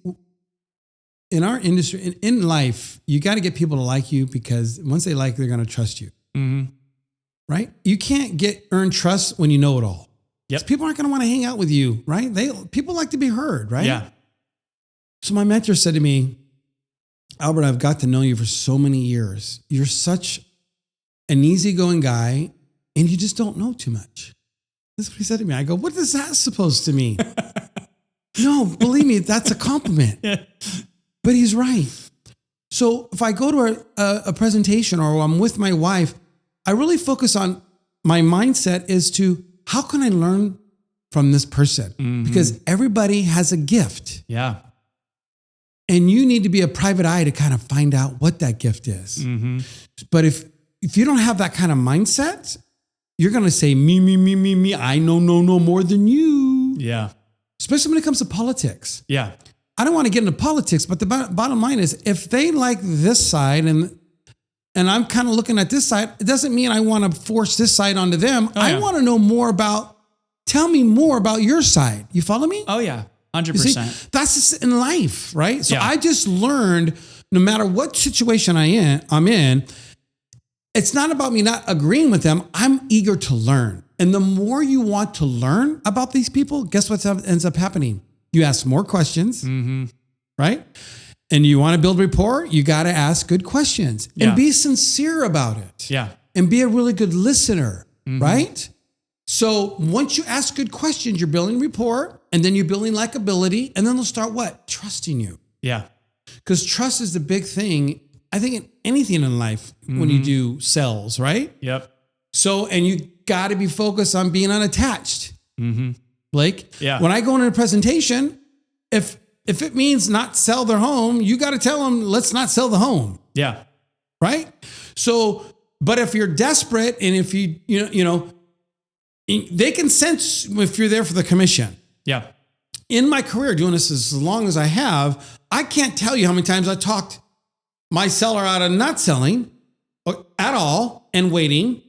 S2: in our industry, in life, you got to get people to like you because once they like you, they're going to trust you. Right? You can't earn trust when you know it all. Yep. People aren't going to want to hang out with you, right? People like to be heard, right?
S1: Yeah.
S2: So my mentor said to me, Albert, I've got to know you for so many years. You're such an easygoing guy and you just don't know too much. That's what he said to me. I go, what is that supposed to mean? No, believe me, that's a compliment. But he's right. So if I go to a presentation or I'm with my wife, I really focus on my mindset is to how can I learn from this person? Because everybody has a gift.
S1: Yeah.
S2: And you need to be a private eye to kind of find out what that gift is. But if you don't have that kind of mindset, you're going to say, me, I know more than you.
S1: Yeah.
S2: Especially when it comes to politics.
S1: Yeah.
S2: I don't want to get into politics, but the bottom line is if they like this side and I'm kind of looking at this side, it doesn't mean I want to force this side onto them. I want to know tell me more about your side. You follow me?
S1: Oh yeah. 100%.
S2: That's just in life, right? So I just learned no matter what situation I'm in, it's not about me not agreeing with them. I'm eager to learn. And the more you want to learn about these people, guess what ends up happening? You ask more questions, right? And you want to build rapport, you got to ask good questions and be sincere about it.
S1: Yeah.
S2: And be a really good listener, right? So once you ask good questions, you're building rapport and then you're building likability and then they'll start what? Trusting you.
S1: Yeah.
S2: Because trust is the big thing, I think, in anything in life when you do sales, right?
S1: Yep.
S2: So, and you got to be focused on being unattached. Blake, when I go into a presentation, if it means not sell their home, you got to tell them, let's not sell the home.
S1: Yeah.
S2: Right? So, but if you're desperate and if you know, they can sense if you're there for the commission.
S1: Yeah.
S2: In my career, doing this as long as I have, I can't tell you how many times I talked my seller out of not selling at all and waiting.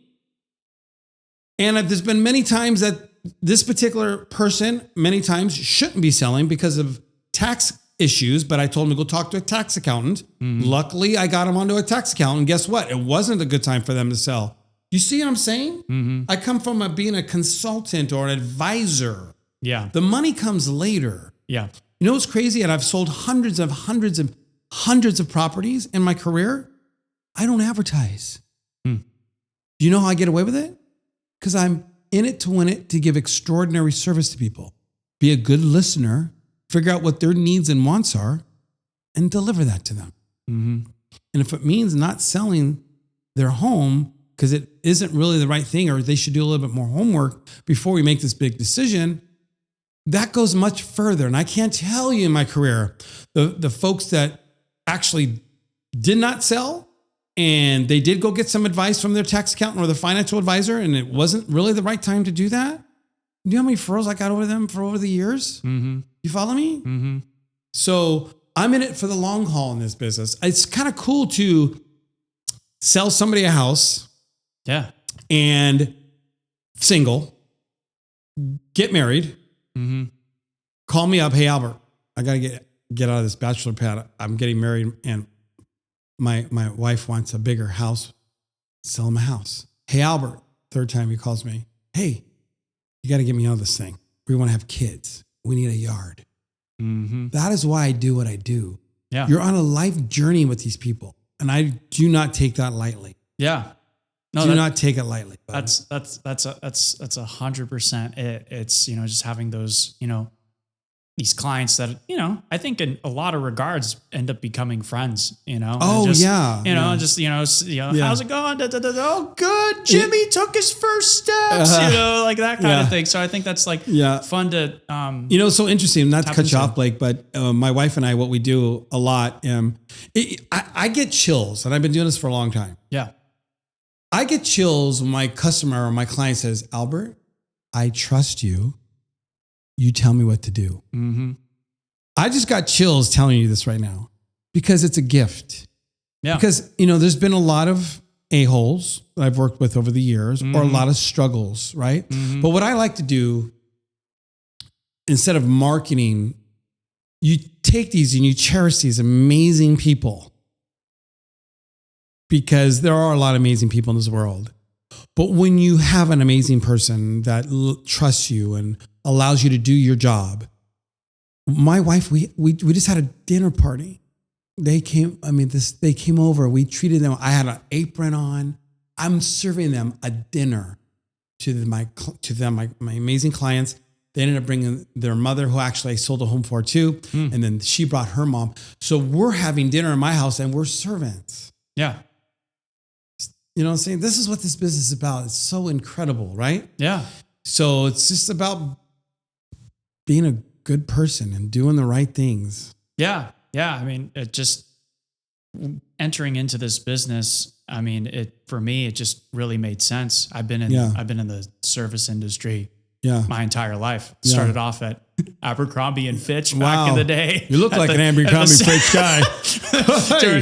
S2: And there's been many times that this particular person many times shouldn't be selling because of tax issues, but I told him to go talk to a tax accountant. Luckily, I got him onto a tax accountant. And guess what? It wasn't a good time for them to sell. You see what I'm saying? I come from being a consultant or an advisor.
S1: Yeah.
S2: The money comes later.
S1: Yeah.
S2: You know what's crazy? And I've sold hundreds of properties in my career. I don't advertise. Do you know how I get away with it? Because I'm in it to win it, to give extraordinary service to people. Be a good listener, figure out what their needs and wants are, and deliver that to them. And if it means not selling their home, because it isn't really the right thing, or they should do a little bit more homework before we make this big decision. That goes much further. And I can't tell you in my career, the folks that actually did not sell and they did go get some advice from their tax accountant or the financial advisor, and it wasn't really the right time to do that. You know how many referrals I got over them for over the years? Mm-hmm. You follow me? Mm-hmm. So I'm in it for the long haul in this business. It's kind of cool to sell somebody a house.
S1: Yeah.
S2: And single, get married, call me up. Hey, Albert, I got to get out of this bachelor pad. I'm getting married and my wife wants a bigger house. Sell him a house. Hey, Albert, third time he calls me. Hey, you got to get me out of this thing. We want to have kids. We need a yard. Mm-hmm. That is why I do what I do.
S1: Yeah.
S2: You're on a life journey with these people. And I do not take that lightly.
S1: Yeah.
S2: No, do not take it lightly. Buddy.
S1: That's 100% it. It's, just having those, these clients that, I think in a lot of regards end up becoming friends,
S2: Oh,
S1: just,
S2: yeah.
S1: How's it going? Oh, good. Jimmy took his first steps, like that kind of thing. So I think that's like fun to,
S2: so interesting, not to cut you off, Blake, but my wife and I, what we do a lot, I get chills, and I've been doing this for a long time.
S1: Yeah.
S2: I get chills when my customer or my client says, Albert, I trust you. You tell me what to do. Mm-hmm. I just got chills telling you this right now because it's a gift. Yeah. Because, there's been a lot of a-holes that I've worked with over the years, or a lot of struggles, right? Mm-hmm. But what I like to do, instead of marketing, you take these and you cherish these amazing people, because there are a lot of amazing people in this world. But when you have an amazing person that trusts you and allows you to do your job, my wife, we just had a dinner party. They came over. We treated them. I had an apron on. I'm serving them a dinner to my amazing clients. They ended up bringing their mother, who actually I sold a home for too. And then she brought her mom. So we're having dinner in my house and we're servants.
S1: Yeah.
S2: You know what I'm saying? This is what this business is about. It's so incredible, right?
S1: Yeah.
S2: So it's just about being a good person and doing the right things.
S1: Yeah. Yeah. I mean, it just entering into this business, for me, it just really made sense. I've been in the service industry my entire life. Started off at Abercrombie and Fitch back in the day.
S2: You look like an Abercrombie Fitch guy.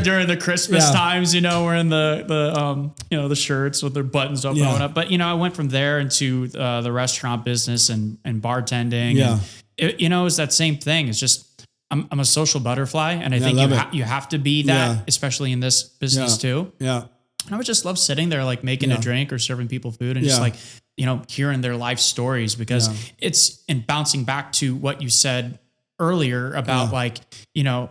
S1: during the Christmas times, wearing the shirts with their buttons open up. But I went from there into the restaurant business and bartending. Yeah, and it was that same thing. It's just I'm a social butterfly, and I think you have to be that, especially in this business too. Yeah, and I would just love sitting there, like making a drink or serving people food, and just like hearing their life stories, because it's, and bouncing back to what you said earlier about like, you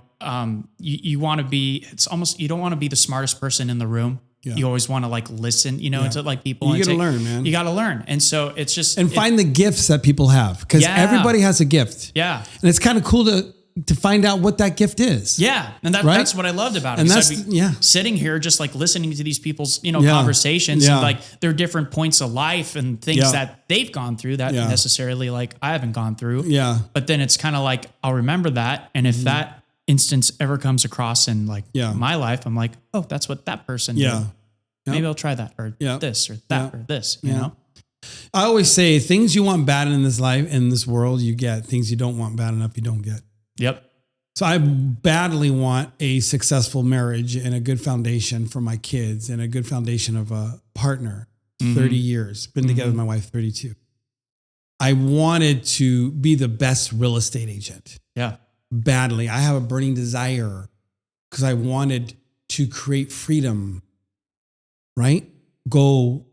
S1: want to be, it's almost, you don't want to be the smartest person in the room. Yeah. You always want to like listen, to like people.
S2: You got to learn, man.
S1: You got to learn. And so it's just,
S2: find the gifts that people have, because everybody has a gift. Yeah. And it's kind of cool to find out what that gift is.
S1: Yeah. And that's what I loved about it. And that's, sitting here, just like listening to these people's, conversations and like their different points of life and things that they've gone through that necessarily like I haven't gone through. Yeah. But then it's kind of like, I'll remember that. And if that instance ever comes across in like my life, I'm like, oh, that's what that person did. Yep. Maybe I'll try that, or this or that or this, you know?
S2: I always say things you want bad in this life, in this world, you get. Things you don't want bad enough, you don't get.
S1: Yep.
S2: So I badly want a successful marriage and a good foundation for my kids and a good foundation of a partner. 30 years, been together with my wife 32. I wanted to be the best real estate agent.
S1: Yeah.
S2: Badly. I have a burning desire because I wanted to create freedom, right? Go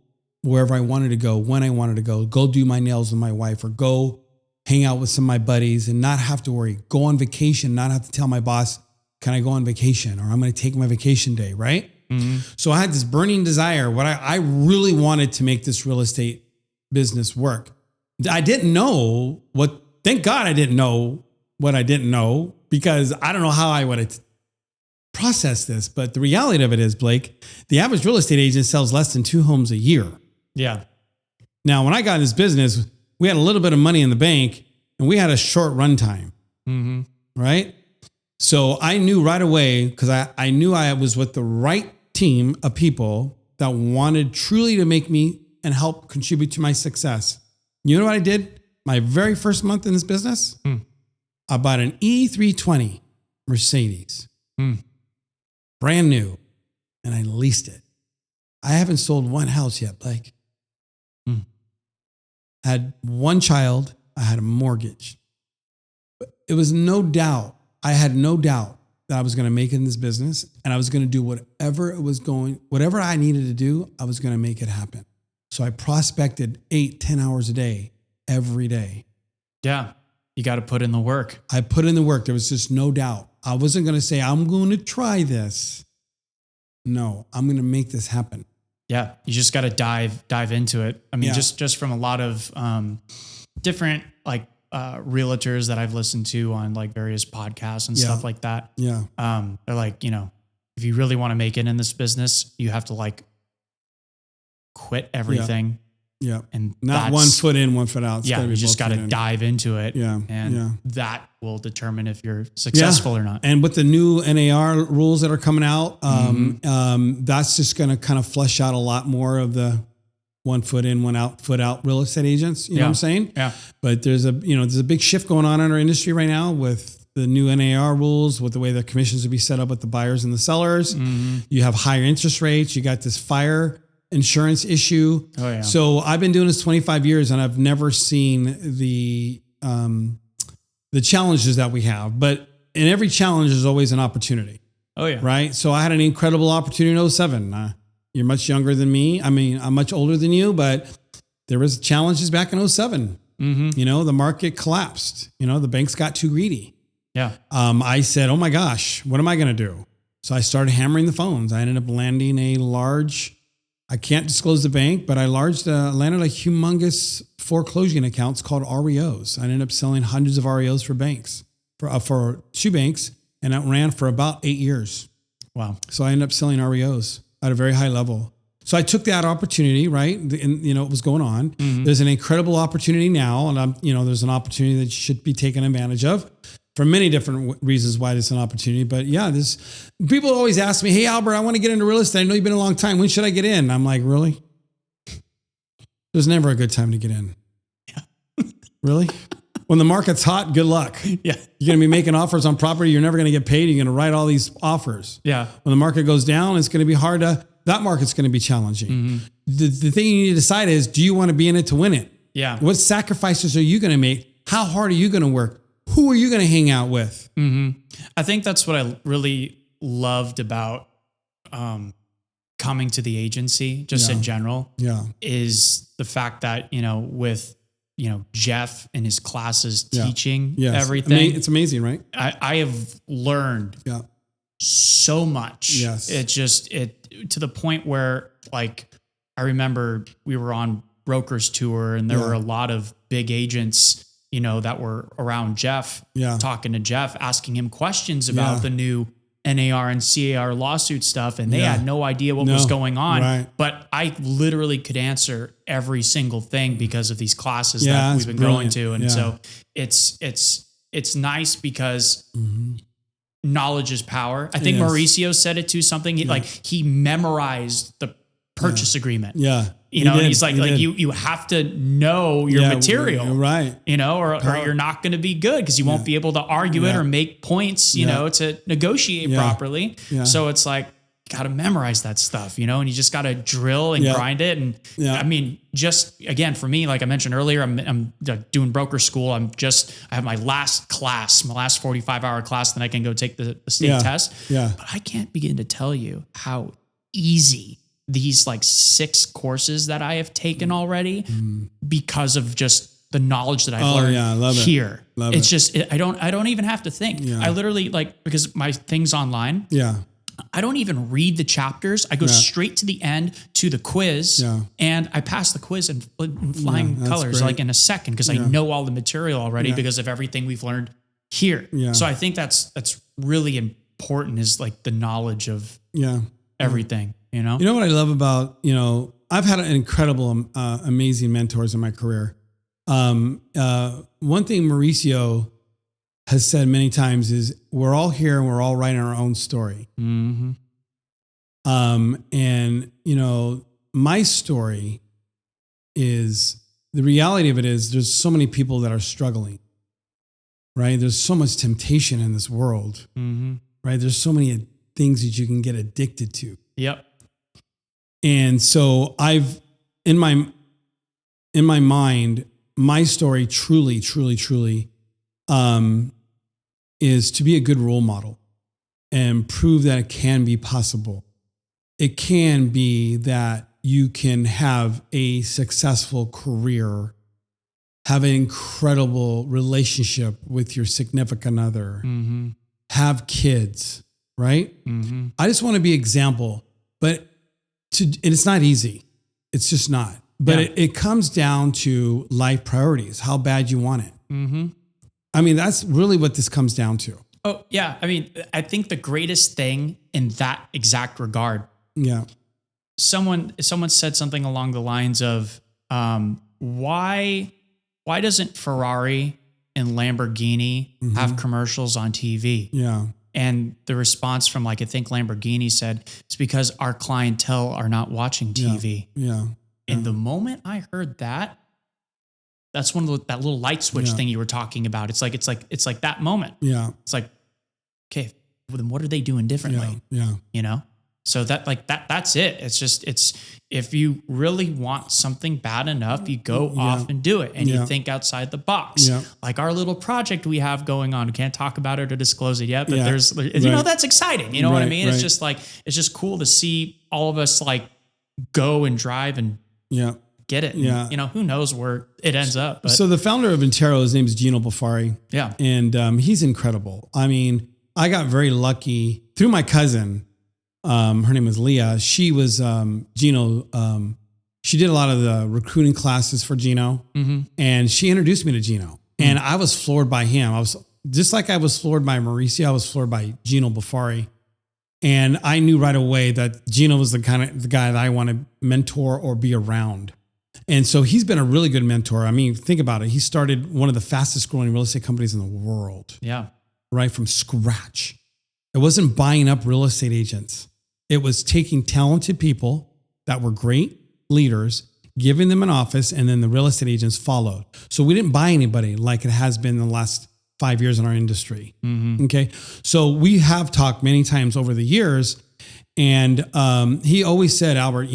S2: wherever I wanted to go, when I wanted to go do my nails with my wife, or go hang out with some of my buddies and not have to worry, go on vacation, not have to tell my boss, can I go on vacation? Or I'm going to take my vacation day, right? Mm-hmm. So I had this burning desire. What I really wanted to make this real estate business work. I didn't know thank God I didn't know what I didn't know, because I don't know how I would have process this. But the reality of it is, Blake, the average real estate agent sells less than 2 homes a year.
S1: Yeah.
S2: Now, when I got in this business, we had a little bit of money in the bank and we had a short run time. Mm-hmm. Right? So I knew right away, because I knew I was with the right team of people that wanted truly to make me and help contribute to my success. You know what I did? My very first month in this business, I bought an E320 Mercedes, brand new, and I leased it. I haven't sold one house yet, Blake. I had one child. I had a mortgage. It was no doubt. I had no doubt that I was going to make it in this business, and I was going to do whatever I needed to do, I was going to make it happen. So I prospected 8-10 hours a day, every day.
S1: Yeah. You got to put in the work.
S2: I put in the work. There was just no doubt. I wasn't going to say, I'm going to try this. No, I'm going to make this happen.
S1: Yeah. You just got to dive into it. I mean, just from a lot of different realtors that I've listened to on like various podcasts and stuff like that.
S2: Yeah.
S1: They're like, if you really want to make it in this business, you have to like quit everything.
S2: Yeah.
S1: And
S2: not 1 foot in, 1 foot out.
S1: You just got to dive into it.
S2: Yeah.
S1: And that will determine if you're successful or not.
S2: And with the new NAR rules that are coming out, that's just going to kind of flesh out a lot more of the 1 foot in, 1 foot out real estate agents. You know what I'm saying?
S1: Yeah.
S2: But there's a big shift going on in our industry right now with the new NAR rules, with the way the commissions will be set up with the buyers and the sellers. You have higher interest rates. You got this fire insurance issue.
S1: Oh yeah.
S2: So I've been doing this 25 years and I've never seen the challenges that we have, but in every challenge is always an opportunity.
S1: Oh yeah.
S2: Right. So I had an incredible opportunity in 2007. You're much younger than me. I mean, I'm much older than you, but there was challenges back in 2007. The market collapsed. The banks got too greedy.
S1: Yeah.
S2: I said, oh my gosh, what am I going to do? So I started hammering the phones. I ended up landing a large, I can't disclose the bank, but I landed a humongous foreclosing accounts called REOs. I ended up selling hundreds of REOs for banks, for 2 banks, and that ran for about 8 years.
S1: Wow.
S2: So I ended up selling REOs at a very high level. So I took that opportunity, right? And it was going on. There's an incredible opportunity now, and there's an opportunity that should be taken advantage of for many different reasons why there's an opportunity. But yeah, people always ask me, hey, Albert, I want to get into real estate. I know you've been a long time. When should I get in? I'm like, really? There's never a good time to get in. Yeah. Really? When the market's hot, good luck.
S1: Yeah.
S2: You're going to be making offers on property. You're never going to get paid. You're going to write all these offers.
S1: Yeah.
S2: When the market goes down, it's going to be that market's going to be challenging. The thing you need to decide is, do you want to be in it to win it?
S1: Yeah.
S2: What sacrifices are you going to make? How hard are you going to work? Who are you going to hang out with?
S1: I think that's what I really loved about coming to the agency, just in general, is the fact that, with, Jeff and his classes teaching everything.
S2: It's amazing, right?
S1: I have learned so much.
S2: Yes.
S1: To the point where, like, I remember we were on brokers tour and there were a lot of big agents, that were around Jeff, talking to Jeff, asking him questions about the new NAR and CAR lawsuit stuff. And they had no idea what was going on,
S2: right.
S1: But I literally could answer every single thing because of these classes that we've been going to. And so it's nice because knowledge is power. I think Mauricio said it too, something he memorized the purchase agreement.
S2: Yeah.
S1: And he's like you have to know your material,
S2: right?
S1: Or you're not going to be good because you won't be able to argue it or make points, to negotiate properly. Yeah. So it's like, got to memorize that stuff, and you just got to drill and grind it. And I mean, just again, for me, like I mentioned earlier, I'm doing broker school. I have my last class, my last 45-hour class, then I can go take the state test. Yeah. But I can't begin to tell you how easy these like 6 courses that I have taken already because of just the knowledge that I've learned here. It's just, I don't even have to think. Yeah. I literally because my thing's online. Yeah. I don't even read the chapters. I go straight to the end to the quiz and I pass the quiz in flying colors great. In a second because I know all the material already because of everything we've learned here. Yeah. So I think that's really important important is like the knowledge of everything,
S2: You know what I love about, I've had an incredible, amazing mentors in my career. One thing Mauricio has said many times is we're all here and we're all writing our own story.
S1: Mm-hmm.
S2: And my story is, the reality of it is there's so many people that are struggling, right? There's so much temptation in this world, right? There's so many things that you can get addicted to.
S1: Yep.
S2: And so in my mind, my story truly is to be a good role model and prove that it can be possible. It can be that you can have a successful career, have an incredible relationship with your significant other, have kids, right? I just want to be an example, and it's not easy. It's just not. But it comes down to life priorities, how bad you want it. I mean, that's really what this comes down to.
S1: Oh, yeah. I mean, I think the greatest thing in that exact regard.
S2: Yeah.
S1: Someone said something along the lines of, why doesn't Ferrari and Lamborghini have commercials on TV?
S2: Yeah.
S1: And the response from I think Lamborghini said, it's because our clientele are not watching TV.
S2: Yeah.
S1: And the moment I heard that, that's that little light switch thing you were talking about. It's like that moment.
S2: Yeah.
S1: It's like, okay, well, then what are they doing differently?
S2: Yeah.
S1: So that's it. It's if you really want something bad enough, you go off and do it, and you think outside the box.
S2: Yeah.
S1: Like our little project we have going on. We can't talk about it or disclose it yet, but there's that's exciting. You know what I mean? It's just it's just cool to see all of us go and drive and get it.
S2: Yeah.
S1: And, who knows where it ends up. But.
S2: So the founder of Intero, his name is Gino Bufari.
S1: Yeah.
S2: And he's incredible. I mean, I got very lucky through my cousin. Her name is Leah. She was Gino. She did a lot of the recruiting classes for Gino, and she introduced me to Gino. And I was floored by him. I was just like I was floored by Mauricio. I was floored by Gino Bufari, and I knew right away that Gino was the guy that I want to mentor or be around. And so he's been a really good mentor. I mean, think about it. He started one of the fastest growing real estate companies in the world.
S1: Yeah.
S2: Right from scratch. It wasn't buying up real estate agents. It was taking talented people that were great leaders, giving them an office, and then the real estate agents followed. So we didn't buy anybody like it has been the last 5 years in our industry. Okay. So we have talked many times over the years, and he always said, Albert,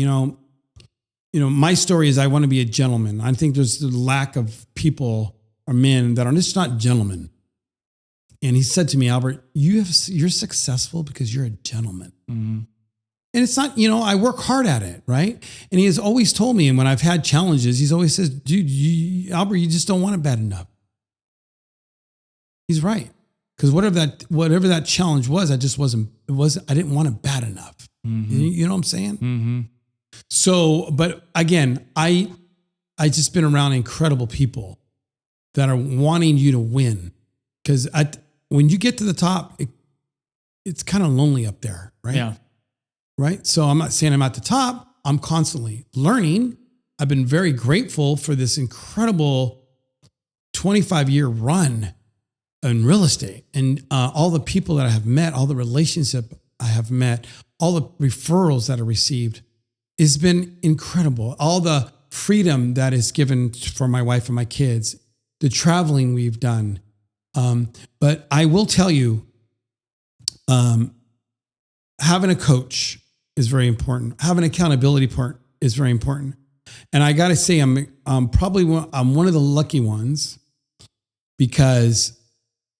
S2: my story is I want to be a gentleman. I think there's the lack of people or men that are just not gentlemen. And he said to me, Albert, you're successful because you're a gentleman. And it's not, I work hard at it, right? And he has always told me, and when I've had challenges, he's always says, dude, Albert, you just don't want it bad enough. He's right. Because whatever that challenge was, I didn't want it bad enough. You know what I'm saying? So, but again, I just been around incredible people that are wanting you to win. Because when you get to the top, it's kind of lonely up there, right?
S1: Yeah.
S2: Right. So I'm not saying I'm at the top. I'm constantly learning. I've been very grateful for this incredible 25-year run in real estate, and all the people that I have met, all the relationship I have met, all the referrals that I received. It's been incredible. All the freedom that is given for my wife and my kids, the traveling we've done. But I will tell you, having a coach is very important. Having an accountability part is very important. And I got to say, I'm one of the lucky ones, because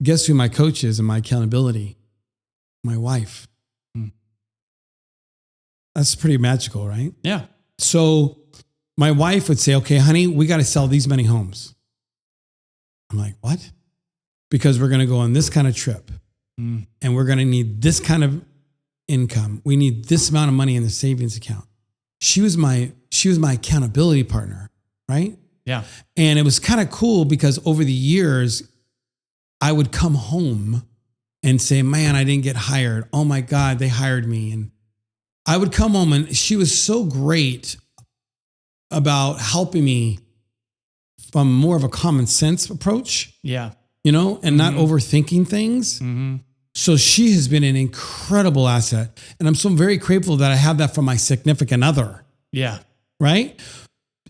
S2: guess who my coach is and my accountability? My wife. That's pretty magical, right?
S1: Yeah.
S2: So my wife would say, okay, honey, we got to sell these many homes. I'm like, what? Because we're going to go on this kind of trip, and we're going to need this kind of income. We need this amount of money in the savings account. She was my accountability partner, right?
S1: Yeah.
S2: And it was kind of cool because over the years, I would come home and say, man, I didn't get hired. Oh my God, they hired me. And I would come home and she was so great about helping me from more of a common sense approach.
S1: Yeah.
S2: You know, and not overthinking things. Mm-hmm. So she has been an incredible asset. And I'm so very grateful that I have that from my significant other.
S1: Yeah.
S2: Right?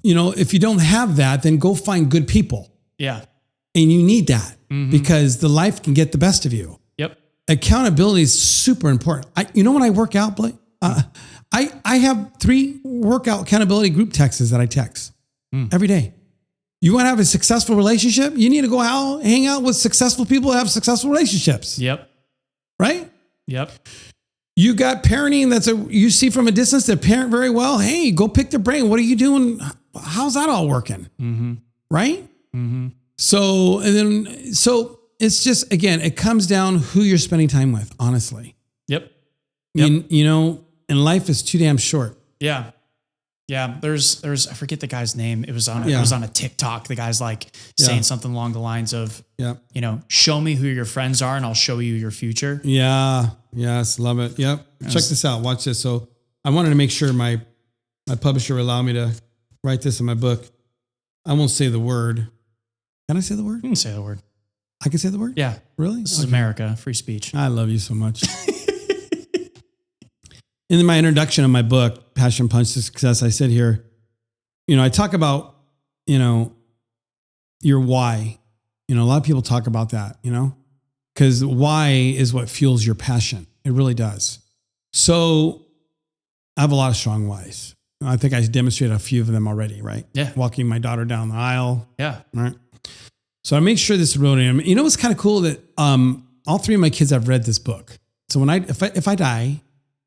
S2: You know, if you don't have that, then go find good people.
S1: Yeah.
S2: And you need that because the life can get the best of you.
S1: Yep.
S2: Accountability is super important. You know when I work out, Blake? I have 3 workout accountability group texts that I text every day. You want to have a successful relationship? You need to go out, hang out with successful people that have successful relationships.
S1: Yep.
S2: Right?
S1: Yep.
S2: You got parenting you see from a distance that parent very well. Hey, go pick their brain. What are you doing? How's that all working? Mm-hmm. Right? Mm-hmm. So it's just, again, it comes down who you're spending time with, honestly.
S1: Yep.
S2: You know, and life is too damn short.
S1: Yeah. Yeah. There's, I forget the guy's name. It was on a TikTok. The guy's like saying something along the lines of, you know, show me who your friends are and I'll show you your future.
S2: Yeah. Yes. Love it. Yep. Check this out. Watch this. So I wanted to make sure my publisher would allow me to write this in my book. I won't say the word. Can I say the word?
S1: You can say the word.
S2: I can say the word?
S1: Yeah.
S2: Really?
S1: This is America. Free speech.
S2: I love you so much. In my introduction of my book, Passion Punch to Success, I said here, you know, I talk about, you know, your why. You know, a lot of people talk about that, you know, because why is what fuels your passion. It really does. So I have a lot of strong whys. I think I demonstrated a few of them already, right?
S1: Yeah.
S2: Walking my daughter down the aisle.
S1: Yeah.
S2: Right. So I make sure this is wrote in. You know what's kind of cool that all 3 of my kids have read this book. So if I die,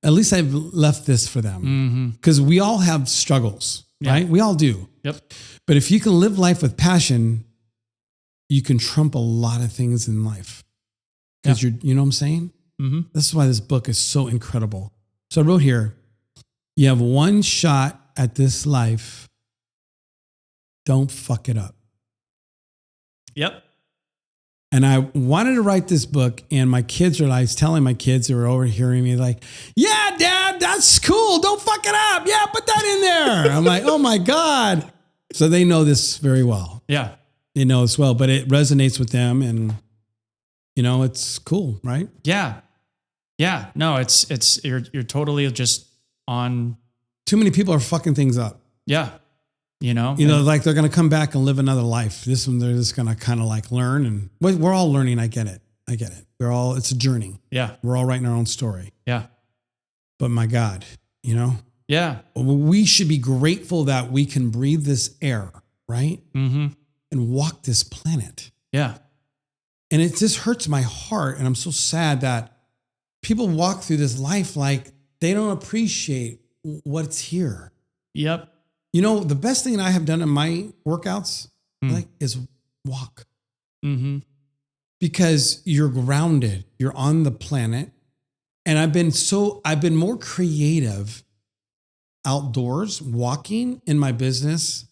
S2: at least I've left this for them because we all have struggles, right? We all do.
S1: Yep.
S2: But if you can live life with passion, you can trump a lot of things in life because you know what I'm saying? Mm-hmm. This is why this book is so incredible. So I wrote here, you have one shot at this life. Don't fuck it up.
S1: Yep.
S2: And I wanted to write this book, and my kids I was telling my kids who were overhearing me, like, yeah, Dad, that's cool. Don't fuck it up. Yeah, put that in there. I'm like, oh my God. So they know this very well.
S1: Yeah.
S2: They know this well, but it resonates with them, and, you know, it's cool, right?
S1: Yeah. Yeah. No, you're totally just on.
S2: Too many people are fucking things up.
S1: Yeah. You know,
S2: like they're going to come back and live another life. This one, they're just going to kind of like learn, and we're all learning. I get it. It's a journey.
S1: Yeah.
S2: We're all writing our own story.
S1: Yeah.
S2: But my God, you know?
S1: Yeah.
S2: We should be grateful that we can breathe this air, right? Mm-hmm. And walk this planet.
S1: Yeah.
S2: And it just hurts my heart. And I'm so sad that people walk through this life like they don't appreciate what's here.
S1: Yep.
S2: You know, the best thing I have done in my workouts is walk. Mm-hmm. Because you're grounded, you're on the planet. And I've been more creative outdoors, walking in my business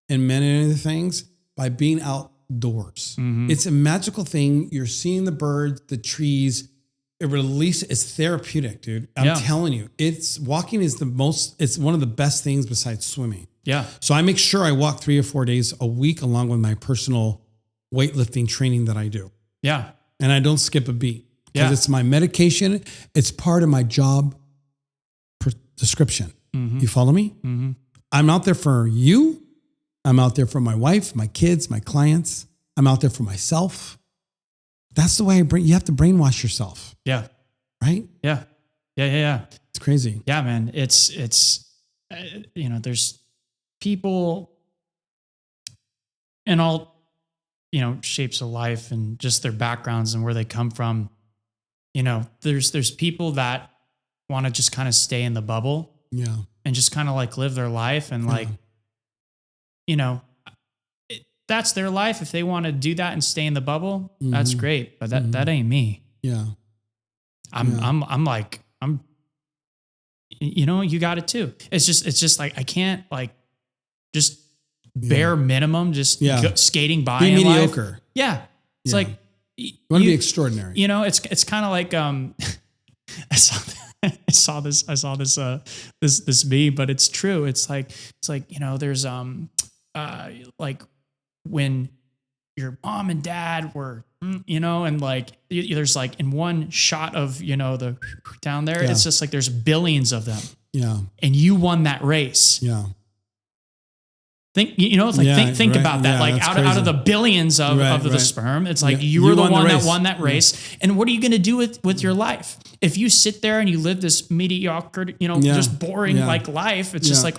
S2: and many other things by being outdoors. Mm-hmm. It's a magical thing. You're seeing the birds, the trees. It's therapeutic, dude. I'm telling you, walking is it's one of the best things besides swimming.
S1: Yeah.
S2: So I make sure I walk 3 or 4 days a week along with my personal weightlifting training that I do.
S1: Yeah.
S2: And I don't skip a beat because it's my medication. It's part of my job description. Mm-hmm. You follow me? Mm-hmm. I'm out there for you. I'm out there for my wife, my kids, my clients. I'm out there for myself. That's the way you have to brainwash yourself.
S1: Yeah.
S2: Right?
S1: Yeah. Yeah.
S2: It's crazy.
S1: Yeah, man. It's there's people in all, shapes of life and just their backgrounds and where they come from. You know, there's people that want to just kind of stay in the bubble.
S2: Yeah.
S1: And just kind of like live their life and that's their life. If they want to do that and stay in the bubble, that's great. But that ain't me.
S2: Yeah.
S1: You got it too. It's just like, I can't like just bare minimum, just skating by
S2: be
S1: in
S2: mediocre.
S1: Life. Yeah. It's like,
S2: You want to be extraordinary.
S1: You know, it's kind of like, I saw this meme, but it's true. It's like, you know, there's, like when your mom and dad were, you know, and like, there's like in one shot of, you know, the down there, it's just like, there's billions of them.
S2: Yeah.
S1: And you won that race.
S2: Yeah.
S1: Think, you know, it's like, think about that. Like out of the billions of the sperm, it's like, you were the one that won that race. Yeah. And what are you going to do with your life? If you sit there and you live this mediocre, you know, just boring like life, it's just like,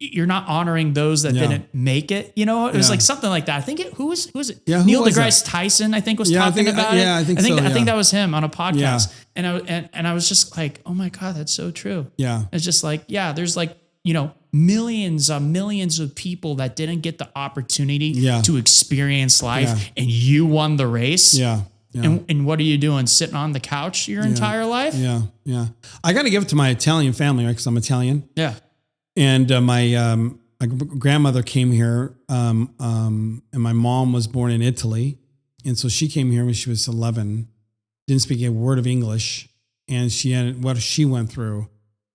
S1: you're not honoring those that didn't make it. You know, it was like something like that. I think who was it?
S2: Yeah,
S1: Neil deGrasse Tyson, I think, was talking about it.
S2: I think
S1: that was him on a podcast. Yeah. And I was just like, oh my God, that's so true.
S2: Yeah.
S1: It's just like, there's like, you know, millions of people that didn't get the opportunity to experience life, and you won the race.
S2: Yeah. Yeah.
S1: And what are you doing? Sitting on the couch your entire life?
S2: Yeah. Yeah. I got to give it to my Italian family, right? Because I'm Italian.
S1: Yeah.
S2: And my grandmother came here, and my mom was born in Italy. And so she came here when she was 11, didn't speak a word of English, and she had what she went through.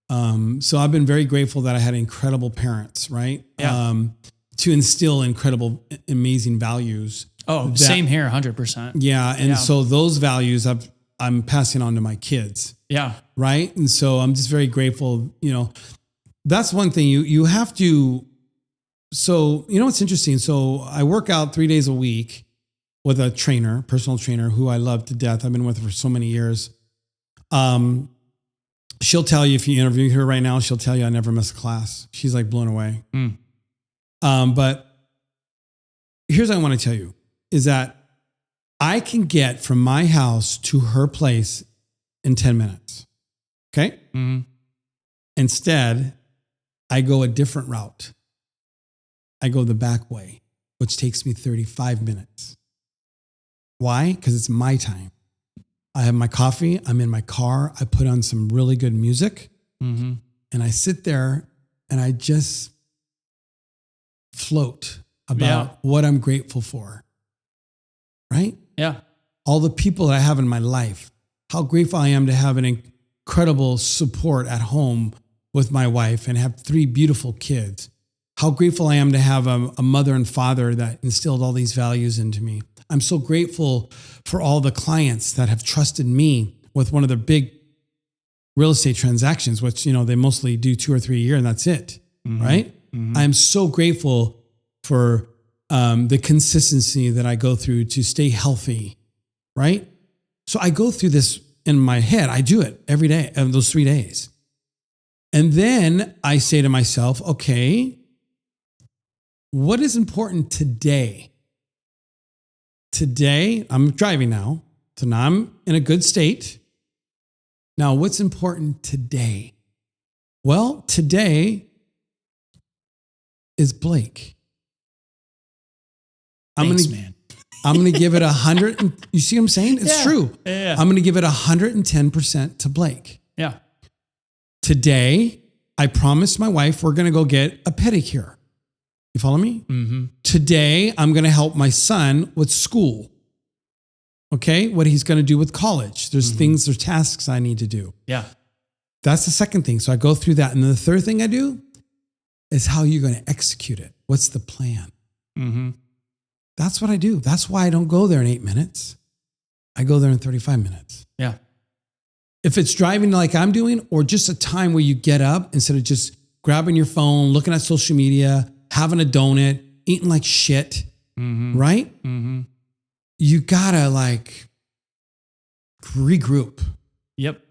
S2: So I've been very grateful that I had incredible parents, right?
S1: Yeah.
S2: To instill incredible, amazing values.
S1: Oh, same here, 100%.
S2: Yeah. And so those values I'm passing on to my kids.
S1: Yeah.
S2: Right. And so I'm just very grateful, you know, that's one thing you have to. So, you know, it's interesting. So I work out 3 days a week with a trainer, personal trainer, who I love to death. I've been with her for so many years. She'll tell you, if you interview her right now, she'll tell you I never miss a class. She's like blown away. But here's what I want to tell you is that I can get from my house to her place in 10 minutes. Okay.
S1: Mm-hmm.
S2: Instead, I go a different route. I go the back way, which takes me 35 minutes. Why? Because it's my time. I have my coffee. I'm in my car. I put on some really good music, and I sit there and I just float about what I'm grateful for. Right?
S1: Yeah.
S2: All the people that I have in my life, how grateful I am to have an incredible support at home with my wife and have 3 beautiful kids. How grateful I am to have a mother and father that instilled all these values into me. I'm so grateful for all the clients that have trusted me with one of their big real estate transactions, which, you know, they mostly do 2 or 3 a year and that's it. Right? I'm so grateful for the consistency that I go through to stay healthy. Right? So I go through this in my head. I do it every day of those 3 days. And then I say to myself, okay, what is important today? Today, I'm driving now. So now I'm in a good state. Now, what's important today? Well, today is Blake.
S1: Thanks, man.
S2: I'm going to give it 100. You see what I'm saying? It's true.
S1: Yeah.
S2: I'm going to give it 110% to Blake.
S1: Yeah.
S2: Today, I promised my wife we're going to go get a pedicure. You follow me?
S1: Mm-hmm.
S2: Today, I'm going to help my son with school. Okay? What he's going to do with college. There's there's tasks I need to do.
S1: Yeah.
S2: That's the second thing. So I go through that. And then the third thing I do is how you're going to execute it. What's the plan?
S1: Mm-hmm.
S2: That's what I do. That's why I don't go there in 8 minutes. I go there in 35 minutes.
S1: Yeah.
S2: If it's driving like I'm doing, or just a time where you get up instead of just grabbing your phone, looking at social media, having a donut, eating like shit, right?
S1: Mm-hmm.
S2: You gotta like regroup.
S1: Yep.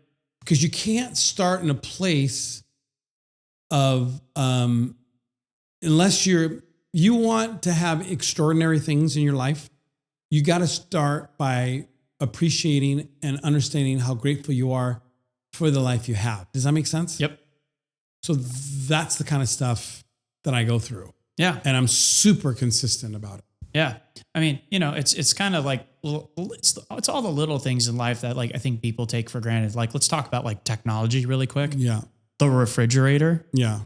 S2: Because you can't start in a place of, unless you want to have extraordinary things in your life, you got to start by appreciating and understanding how grateful you are for the life you have. Does that make sense?
S1: Yep.
S2: So that's the kind of stuff that I go through.
S1: Yeah.
S2: And I'm super consistent about it.
S1: Yeah. I mean, you know, it's kind of like, it's all the little things in life that like, I think people take for granted. Like, let's talk about like technology really quick.
S2: Yeah.
S1: The refrigerator.
S2: Yeah.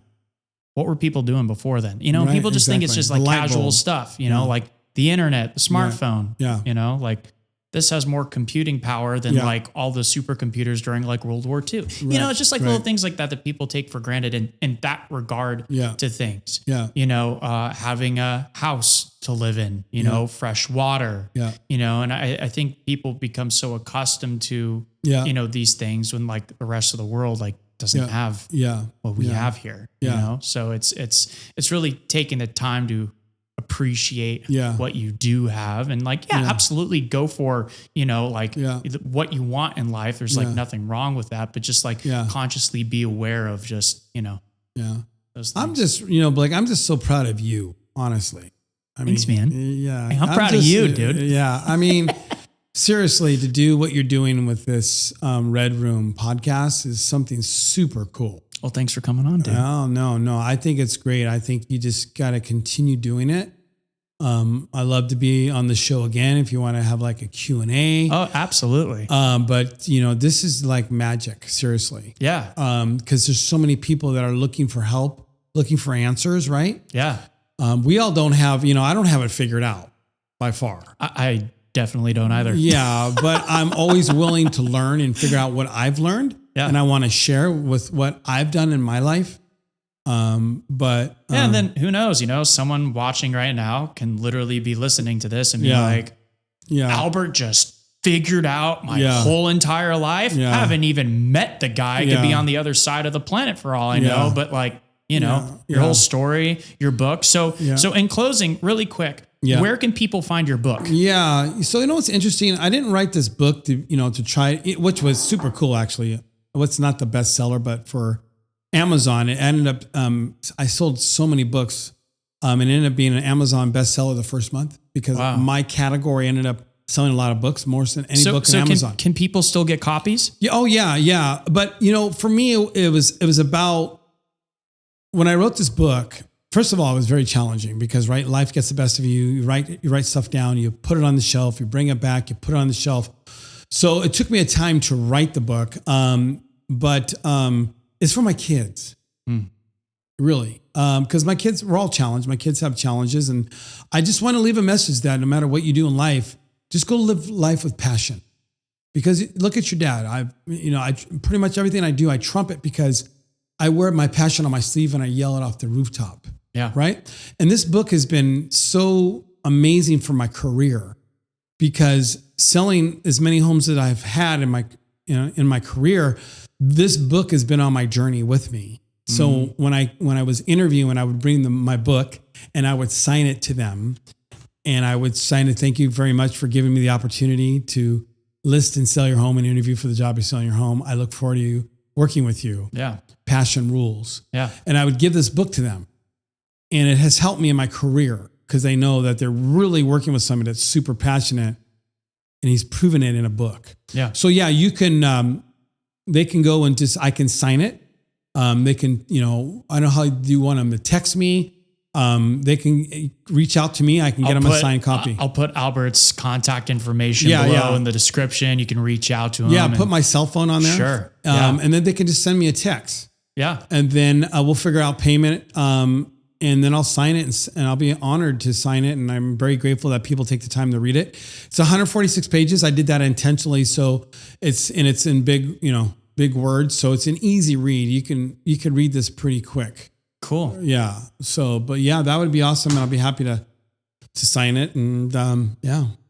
S1: What were people doing before then? You know,
S2: right,
S1: people just think it's just like casual stuff, you know, like the internet, the smartphone,
S2: yeah.
S1: you know, like this has more computing power than like all the supercomputers during like World War II. You know, it's just like little things like that people take for granted in that regard to things. You know, having a house to live in, you know, fresh water, you know, and I think people become so accustomed to, you know, these things when like the rest of the world like doesn't have what we have here, you know? So it's really taking the time to appreciate what you do have and like, absolutely go for, you know, like what you want in life. There's like nothing wrong with that, but just like consciously be aware of just, you know, those things.
S2: I'm just, you know, Blake, I'm just so proud of you, honestly.
S1: Thanks, man.
S2: Yeah.
S1: Hey, I'm proud of you, dude.
S2: Yeah. I mean, seriously, to do what you're doing with this Red Room podcast is something super cool.
S1: Well, thanks for coming on, dude.
S2: Oh, no. I think it's great. I think you just got to continue doing it. I love to be on the show again if you want to have like a Q&A.
S1: Oh, absolutely.
S2: But, you know, this is like magic, seriously.
S1: Yeah.
S2: Because there's so many people that are looking for help, looking for answers, right?
S1: Yeah.
S2: We all don't have, you know, I don't have it figured out by far.
S1: I definitely don't either.
S2: Yeah, but I'm always willing to learn and figure out what I've learned. Yeah. And I want to share with what I've done in my life. And
S1: then who knows, you know, someone watching right now can literally be listening to this and be like, Albert just figured out my whole entire life. I haven't even met the guy. Could be on the other side of the planet for all I know, but like, you know, your whole story, your book. So in closing, really quick, where can people find your book? Yeah.
S2: So, you know, what's interesting. I didn't write this book to try it, which was super cool, actually. What's not the bestseller, but for Amazon, it ended up, I sold so many books, it ended up being an Amazon bestseller the first month because my category ended up selling a lot of books, more than any book on Amazon.
S1: Can people still get copies?
S2: Yeah. Oh yeah. But you know, for me, it was about when I wrote this book. First of all, it was very challenging because life gets the best of you. You write stuff down, you put it on the shelf, you bring it back, you put it on the shelf. So it took me a time to write the book. But it's for my kids, really. Because my kids were all challenged. My kids have challenges. And I just want to leave a message that no matter what you do in life, just go live life with passion. Because look at your dad. I pretty much everything I do, I trumpet because I wear my passion on my sleeve and I yell it off the rooftop.
S1: Yeah.
S2: Right. And this book has been so amazing for my career because selling as many homes that I've had in my career, this book has been on my journey with me. So when I was interviewing, I would bring them my book and I would sign it to them and I would sign it. Thank you very much for giving me the opportunity to list and sell your home and interview for the job of selling your home. I look forward to working with you.
S1: Yeah.
S2: Passion rules.
S1: Yeah.
S2: And I would give this book to them. And it has helped me in my career because they know that they're really working with somebody that's super passionate and he's proven it in a book.
S1: Yeah.
S2: So yeah, you can, they can go and I can sign it. They can, I don't know how you want them to text me. They can reach out to me. I can get them a signed copy.
S1: I'll put Albert's contact information below in the description. You can reach out to him.
S2: Yeah. Put my cell phone on there.
S1: Sure.
S2: And then they can just send me a text.
S1: Yeah.
S2: And then we'll figure out payment. And then I'll sign it and I'll be honored to sign it. And I'm very grateful that people take the time to read it. It's 146 pages. I did that intentionally. So it's in big words. So it's an easy read. You can read this pretty quick.
S1: Cool.
S2: Yeah. So, but yeah, that would be awesome. And I'll be happy to sign it. And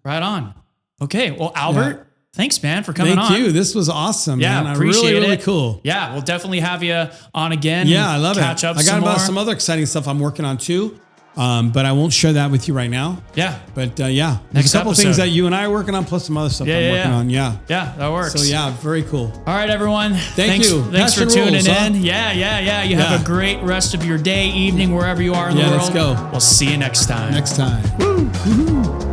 S1: right on. Okay. Well, Albert, thanks, man, for coming on.
S2: Thank you. This was awesome, man.
S1: Appreciate it.
S2: Really cool.
S1: Yeah. We'll definitely have you on again.
S2: Yeah. I love
S1: catch up
S2: I got
S1: some
S2: some other exciting stuff I'm working on too. But I won't share that with you right now.
S1: Yeah.
S2: But there's a couple things that you and I are working on, plus some other stuff I'm working on. Yeah.
S1: Yeah, that works.
S2: So very cool.
S1: All right, everyone.
S2: Thanks you.
S1: Thanks for tuning in. Yeah. You have a great rest of your day, evening, wherever you are in the world.
S2: Let's go.
S1: We'll see you next time.
S2: Woo. Woo-hoo.